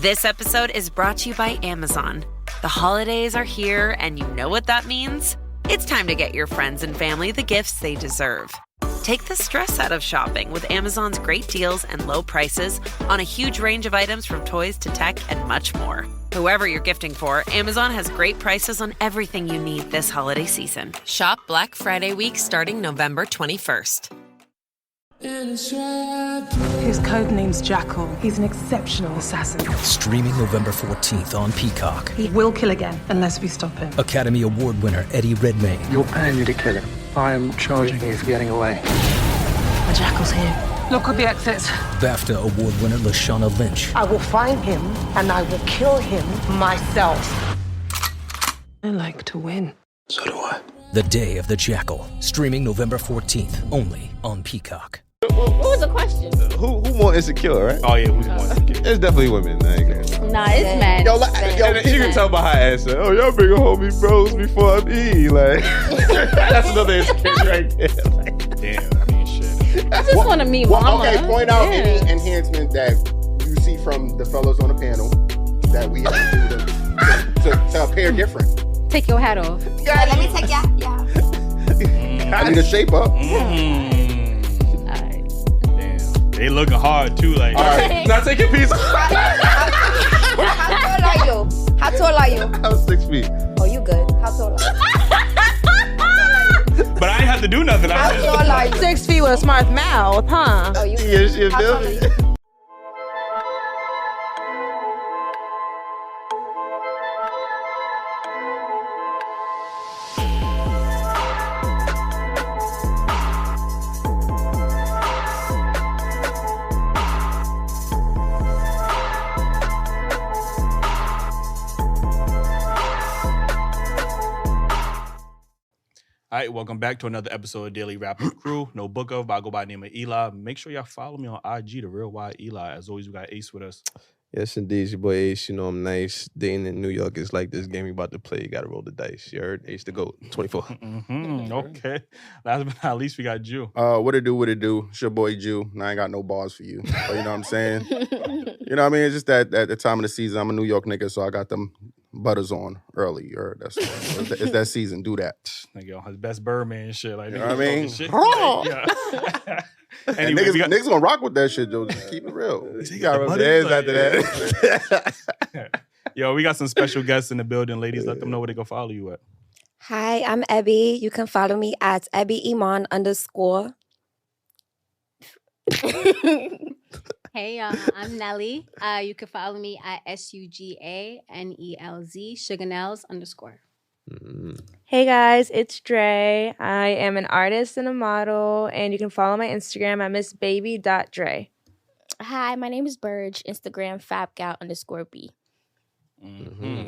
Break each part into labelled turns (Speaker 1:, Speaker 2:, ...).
Speaker 1: This episode is brought to you by Amazon. The holidays are here, and you know what that means? It's time to get your friends and family the gifts they deserve. Take the stress out of shopping with Amazon's great deals and low prices on a huge range of items from toys to tech and much more. Whoever you're gifting for, Amazon has great prices on everything you need this holiday season. Shop Black Friday week starting November 21st.
Speaker 2: His code name's Jackal. He's an exceptional assassin.
Speaker 3: Streaming November 14th on Peacock.
Speaker 2: He will kill again unless we stop him.
Speaker 3: Academy Award winner Eddie Redmayne.
Speaker 4: You're paying me to kill him. I am charging you for getting away.
Speaker 2: The Jackal's here. Look at the exits.
Speaker 3: BAFTA Award winner Lashana Lynch.
Speaker 5: I will find him and I will kill him myself.
Speaker 2: I like to win.
Speaker 4: So do I.
Speaker 3: The Day of the Jackal. Streaming November 14th only on Peacock.
Speaker 6: What was the question?
Speaker 7: Who more insecure, right?
Speaker 8: Oh yeah, who's more insecure?
Speaker 7: It's definitely women.
Speaker 6: Nah, it's men.
Speaker 7: Yo, you can tell by her answer. Oh, y'all bigger homie bros before me. Like, that's another insecurity right there. Like,
Speaker 8: Damn, I mean, shit.
Speaker 6: I just want to meet mama.
Speaker 9: Okay, point out any enhancement that you see from the fellas on the panel that we have to do to appear different.
Speaker 6: Take your hat off.
Speaker 10: Let me take ya.
Speaker 9: I need a shape up.
Speaker 8: They looking hard too, like.
Speaker 7: all right, now take your piece.
Speaker 10: How tall are you?
Speaker 7: I was 6 feet.
Speaker 10: Oh, you good. How tall are you?
Speaker 8: But I ain't have to do nothing.
Speaker 10: How tall are you?
Speaker 2: 6 feet with a smart mouth, huh?
Speaker 10: Oh, you
Speaker 7: Yeah, she
Speaker 10: How tall are
Speaker 7: built
Speaker 10: you?
Speaker 7: it.
Speaker 8: All right, welcome back to another episode of Dailyrapupcrew. No book of, but I go by the name of Eli. Make sure y'all follow me on IG, the real Y Eli. As always, we got Ace with us.
Speaker 7: Yes, indeed. It's your boy Ace. You know I'm nice. Dating in New York is like this game you about to play. You got to roll the dice. You heard? Ace the GOAT. 24.
Speaker 8: Okay. Last but not least, we got Jew.
Speaker 9: What it do? It's your boy Jew. And I ain't got no bars for you. But you know what I'm saying? You know what I mean? It's just that at the time of the season, I'm a New York nigga, so I got them butters on early. You heard? It's that season. Do that.
Speaker 8: Nigga, on his best Birdman and shit. Like,
Speaker 9: You know what I mean?
Speaker 8: shit.
Speaker 9: Oh.
Speaker 8: Yeah.
Speaker 9: And
Speaker 8: Anyway,
Speaker 9: niggas gonna rock with that shit, though. Just keep it real.
Speaker 7: You got to rub their hands after that.
Speaker 8: Yo, we got some special guests in the building. Ladies, let them know where they can follow you at.
Speaker 10: Hi, I'm Ebby. You can follow me at EbbyIman_.
Speaker 6: Hey, y'all. I'm Nelly. You can follow me at SUGANELZ, Sugarnails_.
Speaker 11: Hey guys, it's Dre. I am an artist and a model, and you can follow my Instagram at missbaby.dre.
Speaker 10: Hi, my name is Burge. Instagram fabgal_b.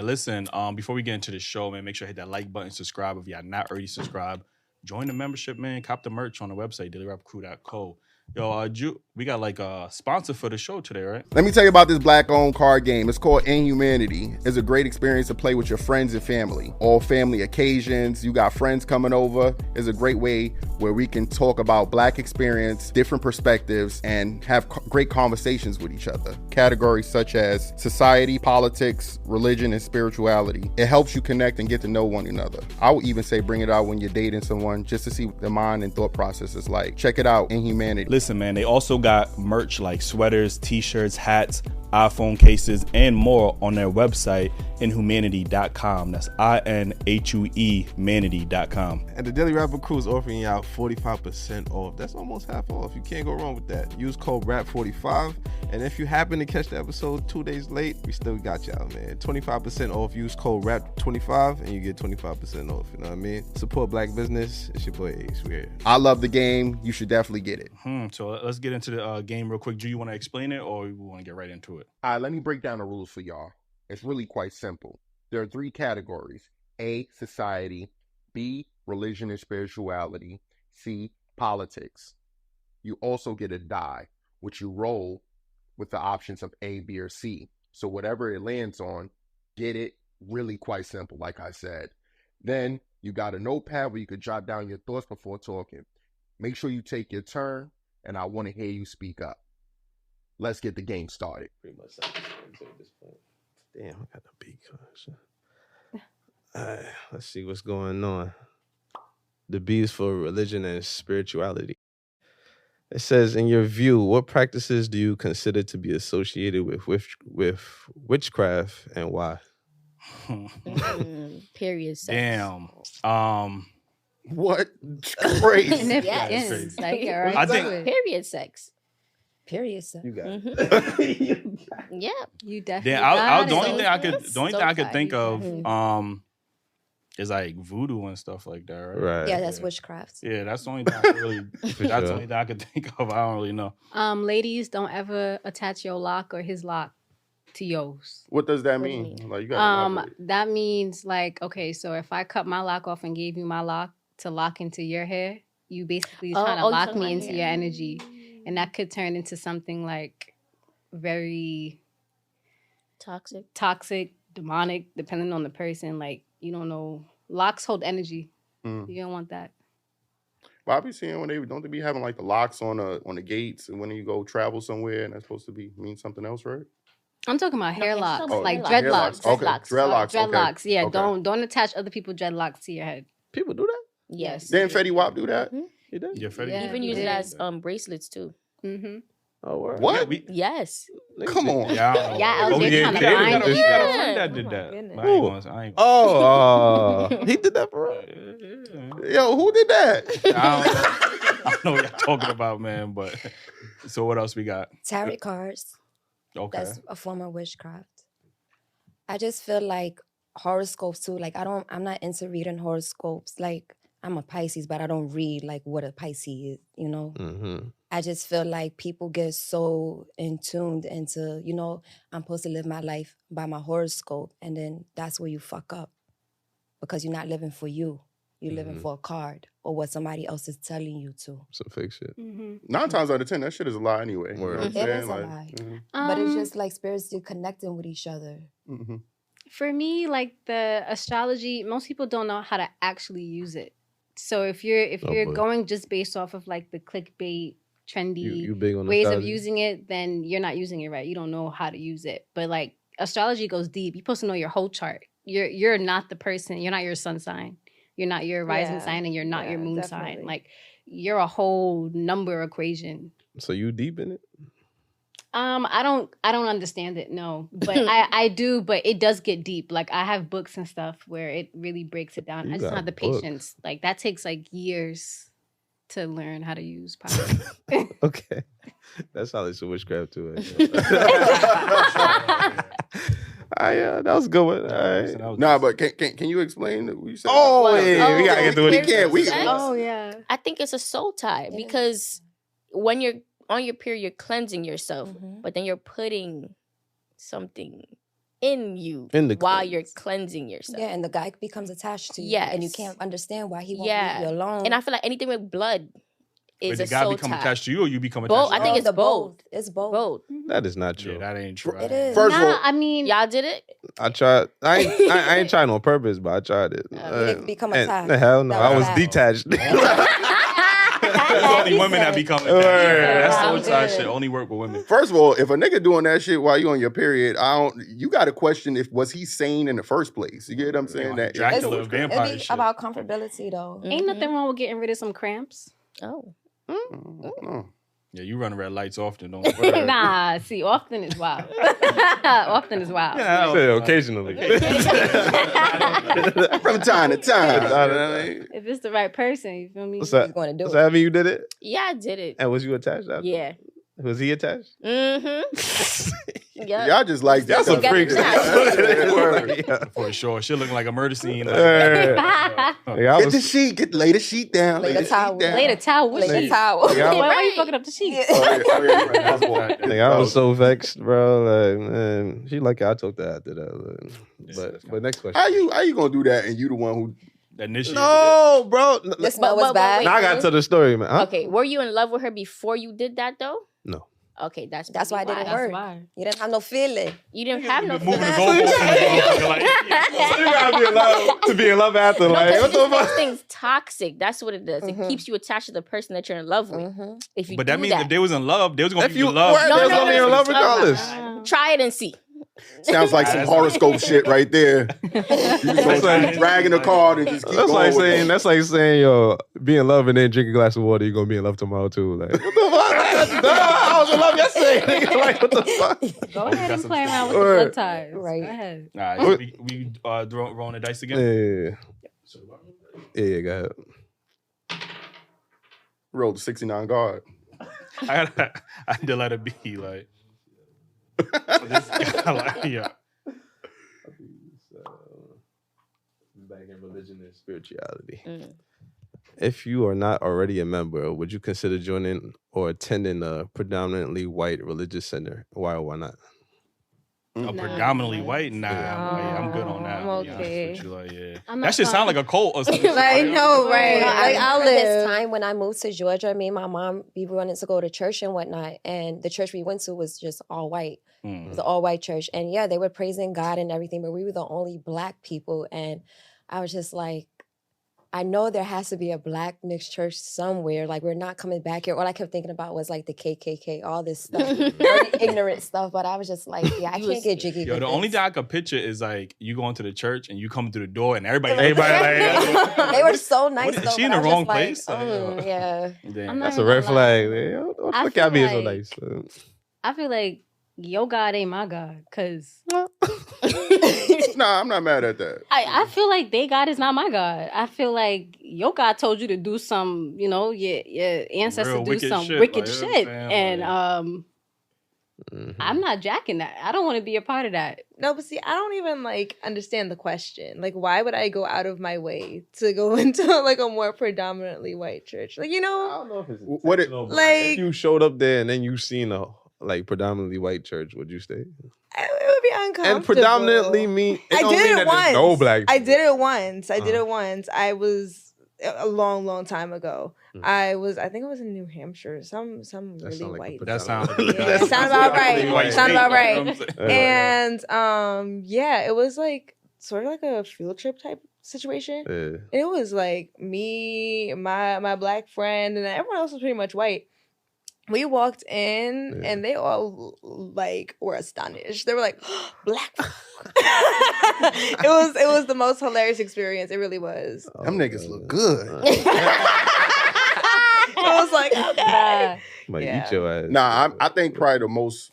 Speaker 8: Listen, before we get into the show, man, make sure to hit that like button, subscribe if y'all not already subscribed. Join the membership, man. Cop the merch on the website, dailyrapupcrew.co. Yo, we got like a sponsor for the show today, right?
Speaker 9: Let me tell you about this black-owned card game. It's called Inhumanity. It's a great experience to play with your friends and family. All family occasions, you got friends coming over. It's a great way where we can talk about black experience, different perspectives, and have great conversations with each other. Categories such as society, politics, religion, and spirituality. It helps you connect and get to know one another. I would even say bring it out when you're dating someone just to see what their mind and thought process is like. Check it out, Inhumanity.
Speaker 8: Listen, man, they also got merch like sweaters, t-shirts, hats, iPhone cases, and more on their website, Inhumanity.com. That's INHUE Manity.com.
Speaker 7: And the Daily Rapper Crew is offering y'all 45% off. That's almost half off. You can't go wrong with that. Use code RAP45. And if you happen to catch the episode 2 days late, we still got y'all, man. 25% off. Use code RAP25 and you get 25% off. You know what I mean? Support black business. It's your boy Ace. We're here.
Speaker 9: I love the game. You should definitely get it.
Speaker 8: So let's get into the game real quick. Do you want to explain it or you want to get right into it?
Speaker 9: All right, let me break down the rules for y'all. It's really quite simple. There are 3 categories. A, society. B, religion and spirituality. C, politics. You also get a die, which you roll with the options of A, B, or C. So whatever it lands on, get it. Really quite simple, like I said. Then you got a notepad where you could jot down your thoughts before talking. Make sure you take your turn, and I want to hear you speak up. Let's get the game started.
Speaker 7: Pretty much self-explanatory at this point. Damn, I got the beat. All right, let's see what's going on. The B is for religion and spirituality. It says, in your view, what practices do you consider to be associated with witchcraft and why?
Speaker 12: Period sex.
Speaker 8: Damn.
Speaker 9: What? Crazy.
Speaker 12: Yes.
Speaker 6: Like,
Speaker 8: I think
Speaker 12: period sex.
Speaker 5: Period, sir.
Speaker 7: You got it.
Speaker 12: Yeah.
Speaker 6: You definitely.
Speaker 8: the only thing I could think of is like voodoo and stuff like that, right?
Speaker 7: Right.
Speaker 5: Yeah, that's witchcraft.
Speaker 8: Yeah, that's the only thing I could really. That's the only thing I could think of. I don't really know.
Speaker 6: Ladies, don't ever attach your lock or his lock to yours.
Speaker 9: What does that mean? Like you got
Speaker 6: That means like, okay, so if I cut my lock off and gave you my lock to lock into your hair, you basically trying to lock me into your energy. And that could turn into something like very toxic, demonic, depending on the person. Like, you don't know. Locks hold energy. You don't want that.
Speaker 9: Well, I be seeing when they be having like the locks on the gates, and when you go travel somewhere, and that's supposed to mean something else, right?
Speaker 6: I'm talking about hair locks, like
Speaker 9: dreadlocks.
Speaker 6: dreadlocks.
Speaker 9: Okay, dreadlocks.
Speaker 6: Dreadlocks.
Speaker 9: Okay.
Speaker 6: Yeah,
Speaker 9: Okay.
Speaker 6: don't attach other people's dreadlocks to your head.
Speaker 9: People do that?
Speaker 6: Yes.
Speaker 9: Didn't Fetty Wap do that?
Speaker 7: He did?
Speaker 8: Yeah, Fetty.
Speaker 6: Yeah.
Speaker 12: Even use it as bracelets too.
Speaker 6: Mm-hmm.
Speaker 7: Oh, word.
Speaker 9: What?
Speaker 12: Yes.
Speaker 9: Come on.
Speaker 8: Yeah, I don't know.
Speaker 6: Yeah, LJ
Speaker 8: yeah,
Speaker 6: trying to
Speaker 8: yeah,
Speaker 6: find
Speaker 8: got a
Speaker 6: you.
Speaker 8: friend that did that.
Speaker 7: goodness.
Speaker 8: I ain't gonna-
Speaker 7: Oh, he did that for real?
Speaker 9: Yo, who did that?
Speaker 8: I don't know what you're talking about, man. But so what else we got?
Speaker 5: Tarot cards.
Speaker 8: Okay.
Speaker 5: That's a form of witchcraft. I just feel like horoscopes too. Like I'm not into reading horoscopes. Like I'm a Pisces, but I don't read like what a Pisces is, you know?
Speaker 7: Mm-hmm.
Speaker 5: I just feel like people get so in tuned into, you know, I'm supposed to live my life by my horoscope. And then that's where you fuck up because you're not living for you. You're living for a card or what somebody else is telling you to.
Speaker 7: Some fake shit.
Speaker 9: 9 times out of 10, that shit is a lie anyway. You know what I'm
Speaker 5: It
Speaker 9: saying?
Speaker 5: is a
Speaker 9: Like,
Speaker 5: lie.
Speaker 9: mhm.
Speaker 5: But it's just like spirits connecting with each other.
Speaker 9: Mhm.
Speaker 6: For me, like the astrology, most people don't know how to actually use it. So if you're
Speaker 7: boy.
Speaker 6: going just based off of like the clickbait, trendy
Speaker 7: You big on
Speaker 6: ways of
Speaker 7: astrology?
Speaker 6: using it, then you're not using it right. You don't know how to use it. But like astrology goes deep. You're supposed to know your whole chart. You're not the person. You're not your sun sign. You're not your rising sign, and you're not your moon sign. Like you're a whole number equation.
Speaker 7: So you deep in it?
Speaker 6: I don't understand it, no. But I do, but it does get deep. Like I have books and stuff where it really breaks it down.
Speaker 7: You
Speaker 6: I just
Speaker 7: got
Speaker 6: don't have the
Speaker 7: books.
Speaker 6: patience. Like that takes like years to learn how to use power.
Speaker 7: Okay. That's how they should witchcraft too. That was a good one. All right.
Speaker 9: Nah, but can you explain what you said?
Speaker 7: Oh, yeah, we gotta get to it.
Speaker 9: We can't.
Speaker 6: Oh yeah.
Speaker 12: I think it's a soul tie because when you're on your period, you're cleansing yourself, but then you're putting something in you while you're cleansing yourself.
Speaker 5: Yeah, and the guy becomes attached to you.
Speaker 12: Yes.
Speaker 5: And you can't understand why he won't leave you alone.
Speaker 12: And I feel like anything with blood is
Speaker 8: Wait,
Speaker 12: a
Speaker 8: the guy
Speaker 12: soul
Speaker 8: become
Speaker 12: tie.
Speaker 8: attached to you, or you become
Speaker 12: Both.
Speaker 8: attached?
Speaker 12: I think
Speaker 8: to
Speaker 12: it's both.
Speaker 5: It's both.
Speaker 12: Both.
Speaker 7: That is not true.
Speaker 8: Yeah, that ain't true.
Speaker 5: It is.
Speaker 9: First of all,
Speaker 6: I mean,
Speaker 12: y'all did it.
Speaker 7: I tried. I ain't trying on purpose, but I tried it.
Speaker 5: didn't become
Speaker 7: and-
Speaker 5: attached.
Speaker 7: The hell no,
Speaker 5: That
Speaker 7: I
Speaker 5: was
Speaker 7: was
Speaker 5: bad.
Speaker 7: detached.
Speaker 8: It's only women that become attached. That's
Speaker 5: I'm
Speaker 8: soul tie
Speaker 5: good.
Speaker 8: shit. Only work with women.
Speaker 9: First of all, if a nigga doing that shit while you on your period, you got to question if was he sane in the first place. You get what I'm saying? That
Speaker 8: Dracula, vampire
Speaker 5: It be
Speaker 8: shit.
Speaker 5: about comfortability though.
Speaker 6: ain't nothing wrong with getting rid of some cramps.
Speaker 12: Oh.
Speaker 8: Yeah, you run red lights often, don't you?
Speaker 6: Nah, see, often is wild. Often is wild.
Speaker 8: Yeah,
Speaker 7: Say occasionally.
Speaker 9: from time to time.
Speaker 6: If it's the right person, you feel me?
Speaker 7: What's that?
Speaker 5: gonna do
Speaker 7: What's that mean you did it?
Speaker 12: Yeah, I did it.
Speaker 7: And was you attached after?
Speaker 12: Yeah.
Speaker 7: Was he attached?
Speaker 12: Mm-hmm. Yep.
Speaker 9: Y'all just like
Speaker 7: Y'all some freaks.
Speaker 8: For sure. Shit looking like a murder scene. Like,
Speaker 9: Get the sheet. Lay the sheet down.
Speaker 5: Lay the towel.
Speaker 6: Lay the towel. What
Speaker 5: Lay the
Speaker 6: sheet?
Speaker 5: towel.
Speaker 6: Why are you fucking up the sheets?
Speaker 7: I was so vexed, bro. Like, man, she lucky I took that after that. But next question.
Speaker 9: How you gonna do that? And you the one who
Speaker 8: initiated
Speaker 7: No, bro.
Speaker 5: The smell was bad.
Speaker 7: Now I got to the story, man. Huh?
Speaker 12: Okay, were you in love with her before you did that though?
Speaker 7: No.
Speaker 12: Okay, that's
Speaker 5: why it didn't work. You didn't have no feeling.
Speaker 12: You didn't have no
Speaker 8: Moving
Speaker 12: feeling.
Speaker 8: the goalposts. Like,
Speaker 13: You gotta be allowed to be in love after. Like, what the
Speaker 12: This
Speaker 13: fuck?
Speaker 12: thing's toxic. That's what it does. It keeps you attached to the person that you're in love with. If you
Speaker 8: but
Speaker 12: do
Speaker 8: that means if they was in love, they was gonna be in love.
Speaker 13: They was gonna be in love regardless.
Speaker 12: Try it and see.
Speaker 9: Sounds like some horoscope shit right there. You just gonna dragging the card and just keep
Speaker 13: That's
Speaker 9: going
Speaker 13: like
Speaker 9: with
Speaker 13: saying.
Speaker 9: it.
Speaker 13: That's like saying, yo, be in love and then drink a glass of water. You're gonna be in love tomorrow too. Like, what the fuck? I was in love yesterday. Nigga. Like, what the fuck?
Speaker 6: Go ahead and play around with the blood ties. Right. Go ahead.
Speaker 8: All right, we rolling the dice again.
Speaker 13: Yeah, go ahead.
Speaker 9: Rolled the 69 guard.
Speaker 8: I had to let it be like. This guy, like, yeah.
Speaker 13: Back in religion and spirituality. If you are not already a member, would you consider joining or attending a predominantly white religious center? Why or why not?
Speaker 8: Predominantly white? Nah, I'm good on that.
Speaker 11: I'm okay.
Speaker 8: That shit sound like a cult or something.
Speaker 11: I know, right? Like, I'll
Speaker 5: This
Speaker 11: live.
Speaker 5: time when I moved to Georgia, me and my mom, we wanted to go to church and whatnot, and the church we went to was just all white. It was an all-white church, and yeah, they were praising God and everything, but we were the only Black people, and I was just like, I know there has to be a Black mixed church somewhere. Like, we're not coming back here. All I kept thinking about was like the KKK, all this stuff, very ignorant stuff. But I was just like, yeah, I can't get jiggy.
Speaker 8: Yo,
Speaker 5: with
Speaker 8: the
Speaker 5: this.
Speaker 8: only thing I could picture is like you going to the church and you come through the door and everybody
Speaker 5: like, they were so nice.
Speaker 8: Is
Speaker 5: though,
Speaker 8: she in
Speaker 5: but
Speaker 8: the
Speaker 5: I was
Speaker 8: wrong
Speaker 5: just like,
Speaker 8: place?
Speaker 5: yeah.
Speaker 8: Damn.
Speaker 13: That's a red flag. Man. Don't
Speaker 6: I
Speaker 13: look
Speaker 6: feel
Speaker 13: at me so
Speaker 6: like-
Speaker 13: nice.
Speaker 6: I feel like your God ain't my God, cause
Speaker 9: Nah, I'm not mad at that.
Speaker 6: I feel like they God is not my God. I feel like your God told you to do some, your ancestors
Speaker 8: Real
Speaker 6: do
Speaker 8: wicked
Speaker 6: some
Speaker 8: shit,
Speaker 6: wicked
Speaker 8: like,
Speaker 6: shit,
Speaker 8: and
Speaker 6: I'm not jacking that. I don't want to be a part of that.
Speaker 11: No, but see, I don't even like understand the question. Like, why would I go out of my way to go into like a more predominantly white church? Like,
Speaker 13: I don't know if it's
Speaker 9: What it
Speaker 11: like
Speaker 13: if you showed up there and then you seen a like predominantly white church, would you stay?
Speaker 11: it would be uncomfortable.
Speaker 13: And predominantly mean
Speaker 11: I
Speaker 13: don't
Speaker 11: did
Speaker 13: mean
Speaker 11: it
Speaker 13: that
Speaker 11: once.
Speaker 13: there's no Black
Speaker 11: I
Speaker 13: people.
Speaker 11: did it once. I did it once. I was a long time ago. I think I was in New Hampshire. Some really white.
Speaker 8: That sounds like
Speaker 11: Yeah, sound about right. Sound about right.
Speaker 8: And
Speaker 11: And yeah, it was like sort of like a field trip type situation.
Speaker 13: Yeah.
Speaker 11: It was like me, my Black friend, and everyone else was pretty much white. We walked in and they all like were astonished. They were like, Black. It was the most hilarious experience. It really was.
Speaker 9: Them niggas look good.
Speaker 11: I was like, okay.
Speaker 13: Might eat your ass.
Speaker 9: Nah, I think probably the most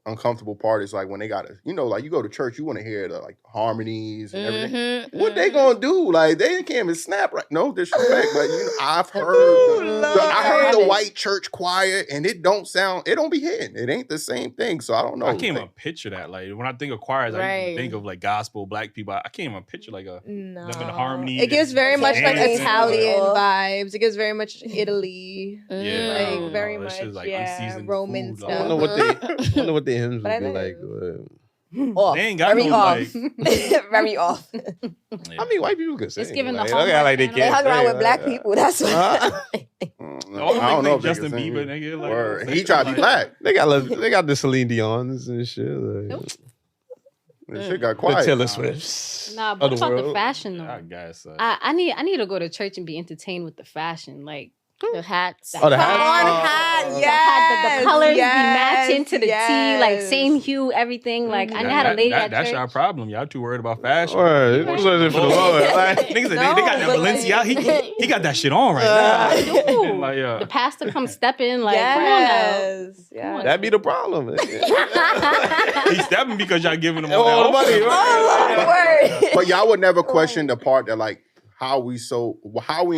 Speaker 9: uncomfortable part is like when they gotta, like you go to church, you want to hear the like harmonies and everything. What they gonna do? Like they can't even snap right. No disrespect, but I've heard I heard the white church choir and it don't be hitting. It ain't the same thing. So I don't know.
Speaker 8: I can't even picture that. Like when I think of choirs, I think of like gospel Black people. I can't even picture like them in harmony.
Speaker 11: It gives very much like
Speaker 8: dancing.
Speaker 11: Italian vibes. It gives very much Italy.
Speaker 8: Yeah,
Speaker 11: like very much.
Speaker 8: shit is like
Speaker 11: yeah,
Speaker 8: unseasoned
Speaker 11: Roman
Speaker 8: food,
Speaker 11: stuff.
Speaker 8: like-
Speaker 13: I wonder what the hymns would be like.
Speaker 5: Off.
Speaker 8: They ain't got
Speaker 5: very
Speaker 8: no,
Speaker 5: off.
Speaker 8: like-
Speaker 5: Very off.
Speaker 13: I mean, white people can sing.
Speaker 6: It's giving the
Speaker 13: like,
Speaker 6: whole
Speaker 13: look at like they
Speaker 6: They
Speaker 5: They
Speaker 13: can't
Speaker 5: hung around
Speaker 13: sing,
Speaker 5: with Black people. That's what.
Speaker 9: I don't know if they
Speaker 8: Justin
Speaker 9: can sing.
Speaker 8: Bieber, nigga. Like,
Speaker 9: Word. He tried to be Black.
Speaker 13: They got the Celine Dion's and shit. Like,
Speaker 9: This shit got
Speaker 13: the
Speaker 9: quiet.
Speaker 13: Taylor Swifts.
Speaker 6: Nah,
Speaker 13: of
Speaker 6: but
Speaker 13: the
Speaker 6: about the
Speaker 13: world.
Speaker 6: fashion though?
Speaker 8: I guess.
Speaker 6: I need to go to church and be entertained with the fashion, like
Speaker 12: the hats.
Speaker 13: Oh, the hats.
Speaker 11: Yes.
Speaker 6: The colors
Speaker 11: yes,
Speaker 6: be matching to the T, like
Speaker 11: yes.
Speaker 6: same hue, everything. Like I had a lady at
Speaker 8: That's
Speaker 6: church.
Speaker 8: y'all problem. Y'all too worried about fashion.
Speaker 13: Word. It was for the Lord. Like,
Speaker 8: Niggas, they got that Balenciaga. He got that shit on right now.
Speaker 6: Dude,
Speaker 8: Like,
Speaker 6: the pastor comes stepping like, come on now.
Speaker 11: Yes. Yeah.
Speaker 13: that'd be the problem.
Speaker 8: He's stepping because y'all giving him
Speaker 13: All the money.
Speaker 11: Oh,
Speaker 9: But y'all would never question the part that like how we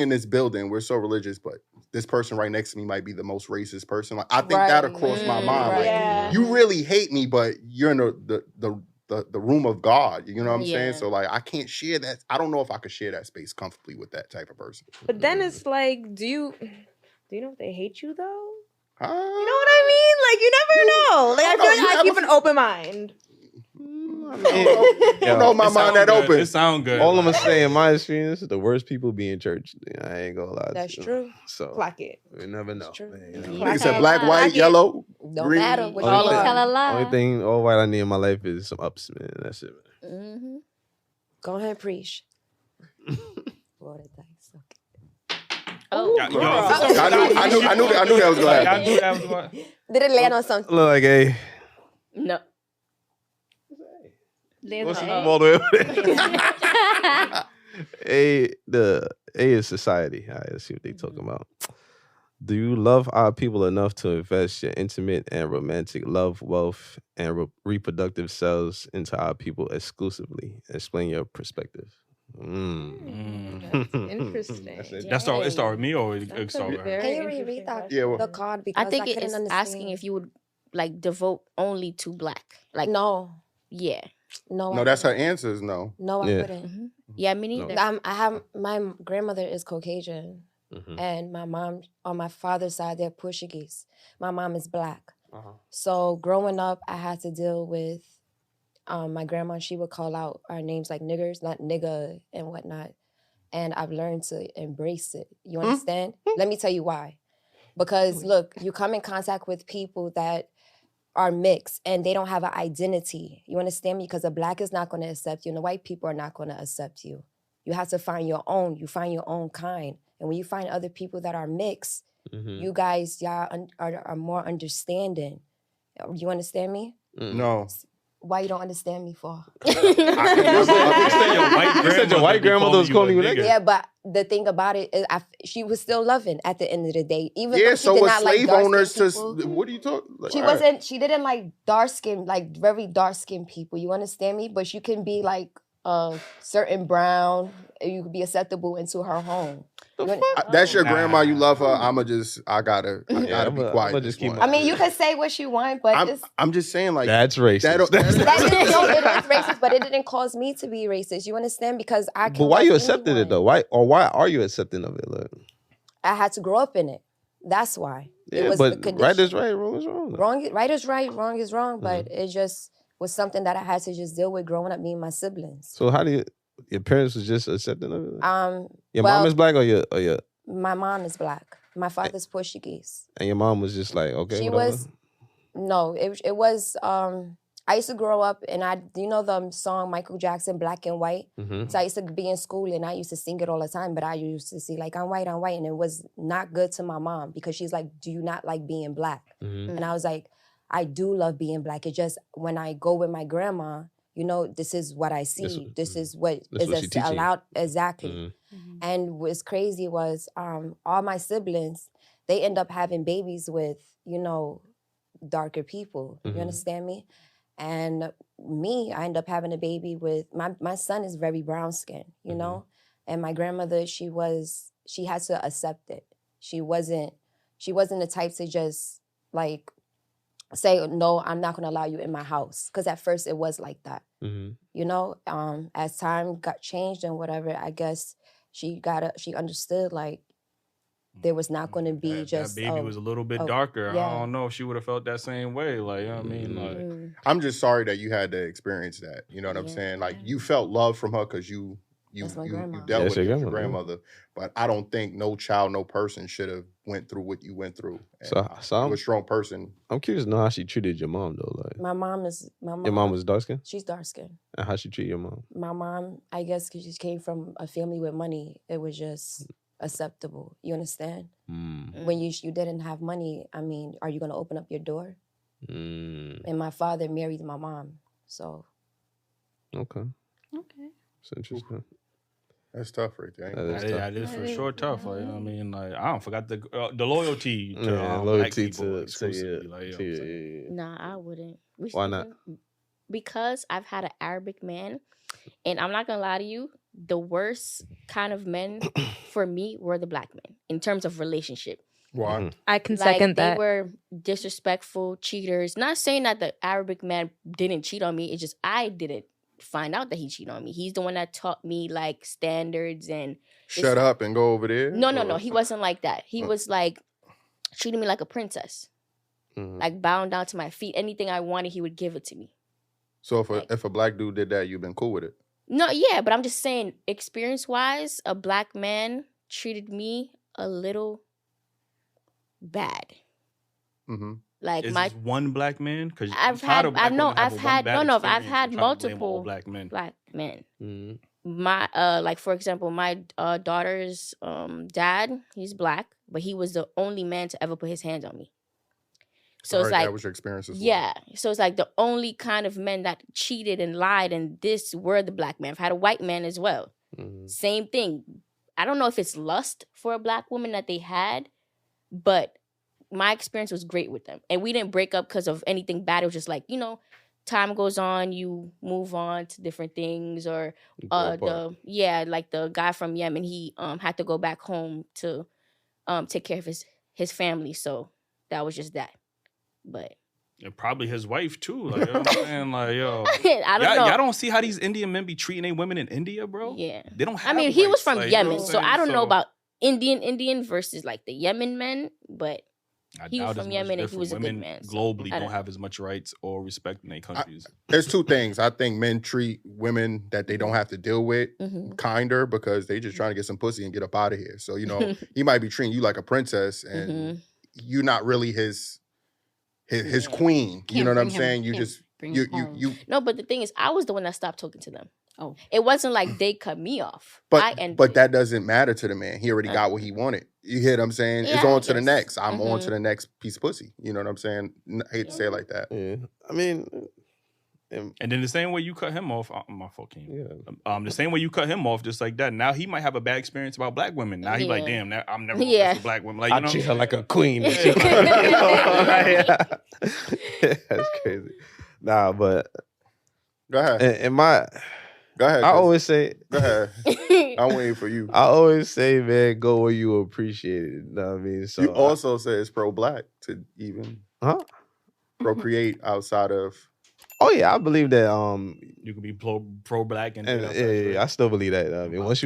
Speaker 9: in this building, we're so religious, but this person right next to me might be the most racist person. Like I think that'll cross my mind. Like
Speaker 11: Yeah.
Speaker 9: you really hate me, but you're in the room of God. You know what I'm saying? So like I can't share that. I don't know if I could share that space comfortably with that type of person.
Speaker 11: But then it's like, do you know if they hate you though?
Speaker 9: You know
Speaker 11: what I mean? Like you never know. Like I feel like I keep an open mind.
Speaker 9: don't know my mind that open.
Speaker 8: It sound good.
Speaker 13: All I'm gonna say in my experience, the worst people be in church. I ain't gonna lie.
Speaker 5: That's
Speaker 13: to you.
Speaker 5: true.
Speaker 13: So
Speaker 11: Clock it.
Speaker 13: we never know.
Speaker 9: Nigga said black, white, yellow,
Speaker 5: Don't
Speaker 9: green.
Speaker 5: matter what
Speaker 6: All
Speaker 5: you
Speaker 6: tell a
Speaker 5: are.
Speaker 6: lie.
Speaker 13: Only thing all white I need in my life is some ups, man. That's it.
Speaker 12: Mm-hmm.
Speaker 5: Go ahead, preach. Roll the dice. Okay.
Speaker 12: Oh,
Speaker 8: Yo,
Speaker 9: I knew that was gonna
Speaker 8: Y'all
Speaker 9: happen.
Speaker 8: knew that was what?
Speaker 5: Did it land on something?
Speaker 13: Look like a.
Speaker 12: no.
Speaker 8: What's
Speaker 6: There's
Speaker 8: the
Speaker 6: an
Speaker 8: all the way over
Speaker 13: The A is society. All right, let's see what they talking about. Do you love our people enough to invest your intimate and romantic love, wealth, and reproductive selves into our people exclusively? Explain your perspective.
Speaker 11: That's interesting.
Speaker 8: It start with me or it start with her?
Speaker 5: Can you reread the card? Because
Speaker 12: I think it
Speaker 5: couldn't
Speaker 12: is
Speaker 5: understand.
Speaker 12: asking if you would like devote only to black. Like
Speaker 5: No.
Speaker 12: Yeah.
Speaker 5: No,
Speaker 9: that's her answers. No.
Speaker 5: No, I
Speaker 9: Yeah.
Speaker 5: wouldn't.
Speaker 12: Mm-hmm. Yeah, me neither.
Speaker 5: I have my grandmother is Caucasian, and my mom on my father's side they're Portuguese. My mom is black. So growing up, I had to deal with my grandma. She would call out our names like niggers, not nigga and whatnot, and I've learned to embrace it. You understand? Let me tell you why. Because look, you come in contact with people that are mixed and they don't have an identity. You understand me? Because a black is not going to accept you and the white people are not going to accept you. You have to find your own. You find your own kind. And when you find other people that are mixed, you guys, y'all are more understanding. You understand me?
Speaker 9: No.
Speaker 5: Why you don't understand me for?
Speaker 13: You said your white grandmother was calling you nigga.
Speaker 5: Yeah, but the thing about it is she was still loving at the end of the day. Even though she
Speaker 9: so
Speaker 5: did
Speaker 9: was
Speaker 5: not like
Speaker 9: slave
Speaker 5: dark-skinned
Speaker 9: owners
Speaker 5: people.
Speaker 9: what are you talking? Like,
Speaker 5: She
Speaker 9: all right.
Speaker 5: wasn't. She didn't like dark skin, like very dark skinned people. You understand me? But you can be like certain brown. You could be acceptable into her home.
Speaker 9: That's your grandma. You love her. I gotta be quiet.
Speaker 13: just keep
Speaker 5: I mean, you can say what you want, but
Speaker 9: I'm just saying, like
Speaker 13: that's racist.
Speaker 5: that is racist. But it didn't cause me to be racist. You understand? Because I.
Speaker 13: But why you accepted it though? Why are you accepting of it? Like,
Speaker 5: I had to grow up in it. That's why.
Speaker 13: yeah,
Speaker 5: it was
Speaker 13: but
Speaker 5: the
Speaker 13: right is right, wrong is wrong.
Speaker 5: Right is right, wrong is wrong. But it just was something that I had to just deal with growing up, me and my siblings.
Speaker 13: So how do your parents was just accepting of it? Your
Speaker 5: well,
Speaker 13: mom is black or your
Speaker 5: my mom is black. My father's Portuguese.
Speaker 13: and your mom was just like, okay.
Speaker 5: She
Speaker 13: whatever?
Speaker 5: was no, it was I used to grow up and the song Michael Jackson, Black and White. So I used to be in school and I used to sing it all the time, but I used to see like, I'm white, and it was not good to my mom because she's like, do you not like being black? And I was like, I do love being black. It's just when I go with my grandma, this is what I see. This is what is allowed. Exactly. And what's crazy was all my siblings, they end up having babies with, darker people. You understand me? And me, I end up having a baby with, my son is very brown skinned, you know? And my grandmother, she had to accept it. She wasn't the type to just like say, no, I'm not gonna allow you in my house. Because at first it was like that, as time got changed and whatever, I guess she understood like there was not going to be
Speaker 8: that baby was a little bit darker.
Speaker 5: Yeah.
Speaker 8: I don't know if she would have felt that same way. Like, you know what I mean? Like,
Speaker 9: I'm just sorry that you had to experience that. You know what I'm saying? Like you felt love from her because you dealt with your grandmother. But I don't think no child, no person should have went through what you went through.
Speaker 13: So
Speaker 9: you're a strong person.
Speaker 13: I'm curious to know how she treated your mom though. Like
Speaker 5: my mom
Speaker 13: your mom was dark skinned?
Speaker 5: She's dark skinned.
Speaker 13: And how she treat your mom?
Speaker 5: My mom, I guess because she came from a family with money, it was just acceptable. You understand? When you didn't have money, I mean, are you going to open up your door? And my father married my mom, so.
Speaker 13: Okay. It's interesting.
Speaker 9: That's tough right there.
Speaker 8: That is for sure tough. Like, you know what I mean? Like, I don't forgot the loyalty to
Speaker 13: loyalty
Speaker 8: black people
Speaker 13: to
Speaker 8: exclusively. Like, you know what I'm saying?
Speaker 12: Nah, I wouldn't.
Speaker 13: Why not?
Speaker 12: Because I've had an Arabic man, and I'm not gonna lie to you, the worst kind of men for me were the black men in terms of relationship.
Speaker 9: Why?
Speaker 11: I can second that.
Speaker 12: They were disrespectful, cheaters. Not saying that the Arabic man didn't cheat on me. It's just I didn't find out that he cheated on me. He's the one that taught me like standards and
Speaker 9: shut up and go over there.
Speaker 12: No. He wasn't like that. He was like treating me like a princess, like bowing down to my feet. Anything I wanted, he would give it to me.
Speaker 9: So if a black dude did that, you've been cool with it?
Speaker 12: No, yeah, but I'm just saying, experience-wise, a black man treated me a little bad.
Speaker 9: Mm-hmm.
Speaker 8: Like is this one black man? Because
Speaker 12: I've had multiple
Speaker 8: black men.
Speaker 12: Mm-hmm. My like for example, my daughter's dad, he's black, but he was the only man to ever put his hands on me. So it's like that was your experience as well. Yeah. So it's like the only kind of men that cheated and lied, and this were the black men. I've had a white man as well. Mm-hmm. Same thing. I don't know if it's lust for a black woman that they had, but my experience was great with them. And we didn't break up because of anything bad. It was just like, time goes on, you move on to different things. Or like the guy from Yemen, he had to go back home to take care of his family. So that was just that. But
Speaker 8: and probably his wife too. Like, you know what I'm saying? Like, yo,
Speaker 12: I don't know.
Speaker 8: Y'all don't see how these Indian men be treating their women in India, bro?
Speaker 12: Yeah,
Speaker 8: they don't have.
Speaker 12: he was from Yemen, so I don't know about Indian versus like the Yemen men, but he was from Yemen and he was a good man.
Speaker 8: Globally, don't have as much rights or respect in their countries.
Speaker 9: There's two things. I think men treat women that they don't have to deal with kinder because they just trying to get some pussy and get up out of here. So he might be treating you like a princess, and you're not really his queen. You know what I'm saying? You just you.
Speaker 12: No, but the thing is, I was the one that stopped talking to them. Oh, it wasn't like they cut me off.
Speaker 9: But that doesn't matter to the man. He already got what he wanted. You hear what I'm saying? Yeah, it's on to the next. I'm on to the next piece of pussy. You know what I'm saying? I hate to say it like that.
Speaker 13: Yeah. I mean,
Speaker 8: and then the same way you cut him off, my fault, King. Yeah. The same way you cut him off, just like that. Now he might have a bad experience about black women. Now he's like, damn, now I'm never gonna mess with black women. Like,
Speaker 13: I treat her like a queen. That's crazy. Nah, but
Speaker 9: go ahead.
Speaker 13: And my.
Speaker 9: Go ahead.
Speaker 13: I always say.
Speaker 9: Go ahead. I'm waiting for you.
Speaker 13: I always say, man, go where you appreciate it. You know what I mean? So
Speaker 9: you also say it's pro-black to even procreate outside of.
Speaker 13: Oh yeah, I believe that.
Speaker 8: You can be pro-black and
Speaker 13: I still believe that. I mean, once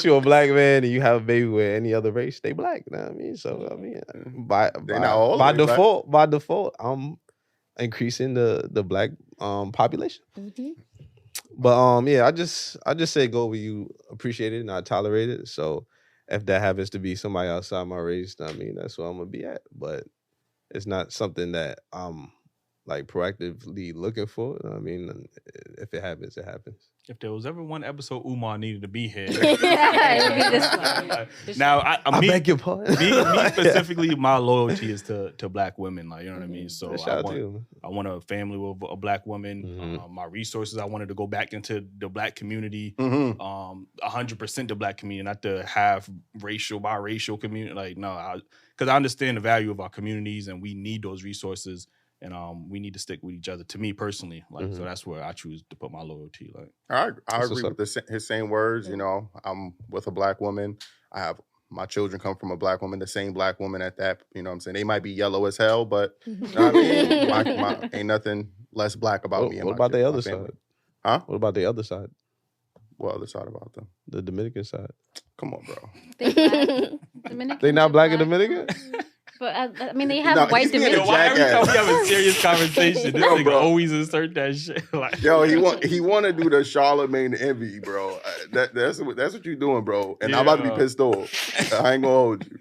Speaker 13: you're a black man and you have a baby with any other race, they black. You know what I mean? So I mean, by default, I'm increasing the black population. Mm-hmm. But I just say go where you appreciate it, not tolerate it. So if that happens to be somebody outside my race, I mean that's where I'm gonna be at. But it's not something that I'm like proactively looking for. I mean, if it happens, it happens.
Speaker 8: If there was ever one episode Umar needed to be here,
Speaker 12: it would be this one.
Speaker 8: Now, I
Speaker 13: beg your pardon.
Speaker 8: me specifically, my loyalty is to black women. Like, you know what I mean. So I want a family with a black woman. Mm-hmm. My resources, I wanted to go back into the black community. 100% the black community, not the half racial, biracial community. Like, no, because I understand the value of our communities, and we need those resources. And we need to stick with each other. To me personally, like so, that's where I choose to put my loyalty. Like,
Speaker 9: I agree with his same words. You know, I'm with a black woman. I have my children come from a black woman, the same black woman at that. You know what I'm saying? They might be yellow as hell, but you know what I mean? Ain't nothing less black about me.
Speaker 13: What about the other side?
Speaker 9: Huh?
Speaker 13: What about the other side?
Speaker 9: What other side about them?
Speaker 13: The Dominican side.
Speaker 9: Come on, bro.
Speaker 13: They not black and Dominican?
Speaker 6: But I mean, they have white Dominicans.
Speaker 8: Why every time we have a serious conversation, this nigga always insert that shit. Like,
Speaker 9: yo, he want to do the Charlemagne envy, bro. That's what you're doing, bro. And I'm about to be pissed off. I ain't gonna hold you.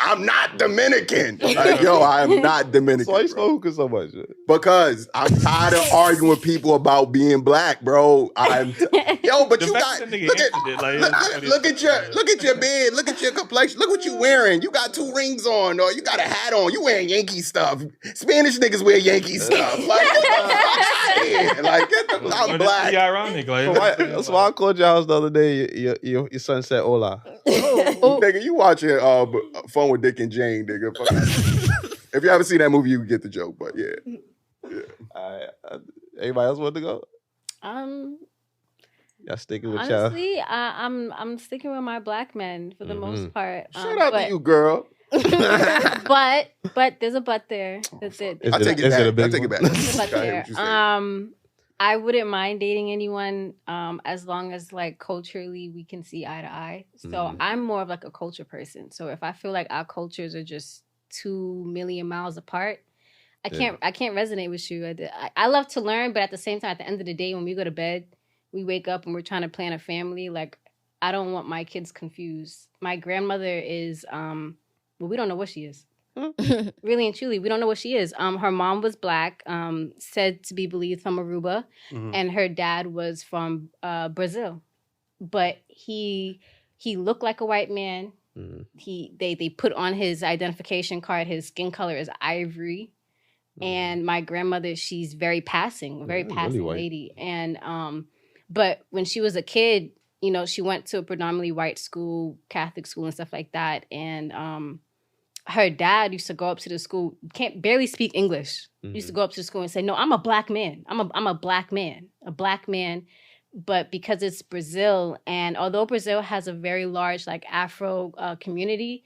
Speaker 9: I'm not Dominican. Like, yo, I am not Dominican.
Speaker 13: So why you smoking so much?
Speaker 9: Because I'm tired of arguing with people about being black, bro. But you got look at your beard, look at your complexion, look what you wearing. You got 2 rings on, or you got a hat on. You wearing Yankee stuff. Spanish niggas wear Yankee stuff. Like, get the fuck out of here. Like, I'm black.
Speaker 8: Ironic. Like,
Speaker 13: that's why I called your house the other day. Your son said hola.
Speaker 9: Nigga, you watching Fun with Dick and Jane, nigga. If you haven't seen that movie, you get the joke. But yeah.
Speaker 13: All right. Anybody else want to go? Y'all sticking with y'all?
Speaker 6: Honestly, I'm sticking with my black men for the most part.
Speaker 9: Shout out to you, girl.
Speaker 6: but there's a but there. That's it.
Speaker 9: I take it back.
Speaker 6: There's a but there. I wouldn't mind dating anyone as long as like culturally we can see eye to eye. So I'm more of like a culture person. So if I feel like our cultures are just 2 million miles apart, I can't resonate with you. I love to learn, but at the same time, at the end of the day, when we go to bed, we wake up and we're trying to plan a family. Like, I don't want my kids confused. My grandmother is, we don't know what she is. Really and truly, we don't know what she is. Her mom was black, said to be believed from Aruba, and her dad was from Brazil. But he looked like a white man. They put on his identification card, his skin color is ivory. And my grandmother, she's very passing really lady. And but when she was a kid, you know, she went to a predominantly white school, Catholic school and stuff like that. And her dad used to go up to the school, can't barely speak English. Used to go up to the school and say, "No, I'm a black man. I'm a black man, a black man." But because it's Brazil, and although Brazil has a very large like Afro community,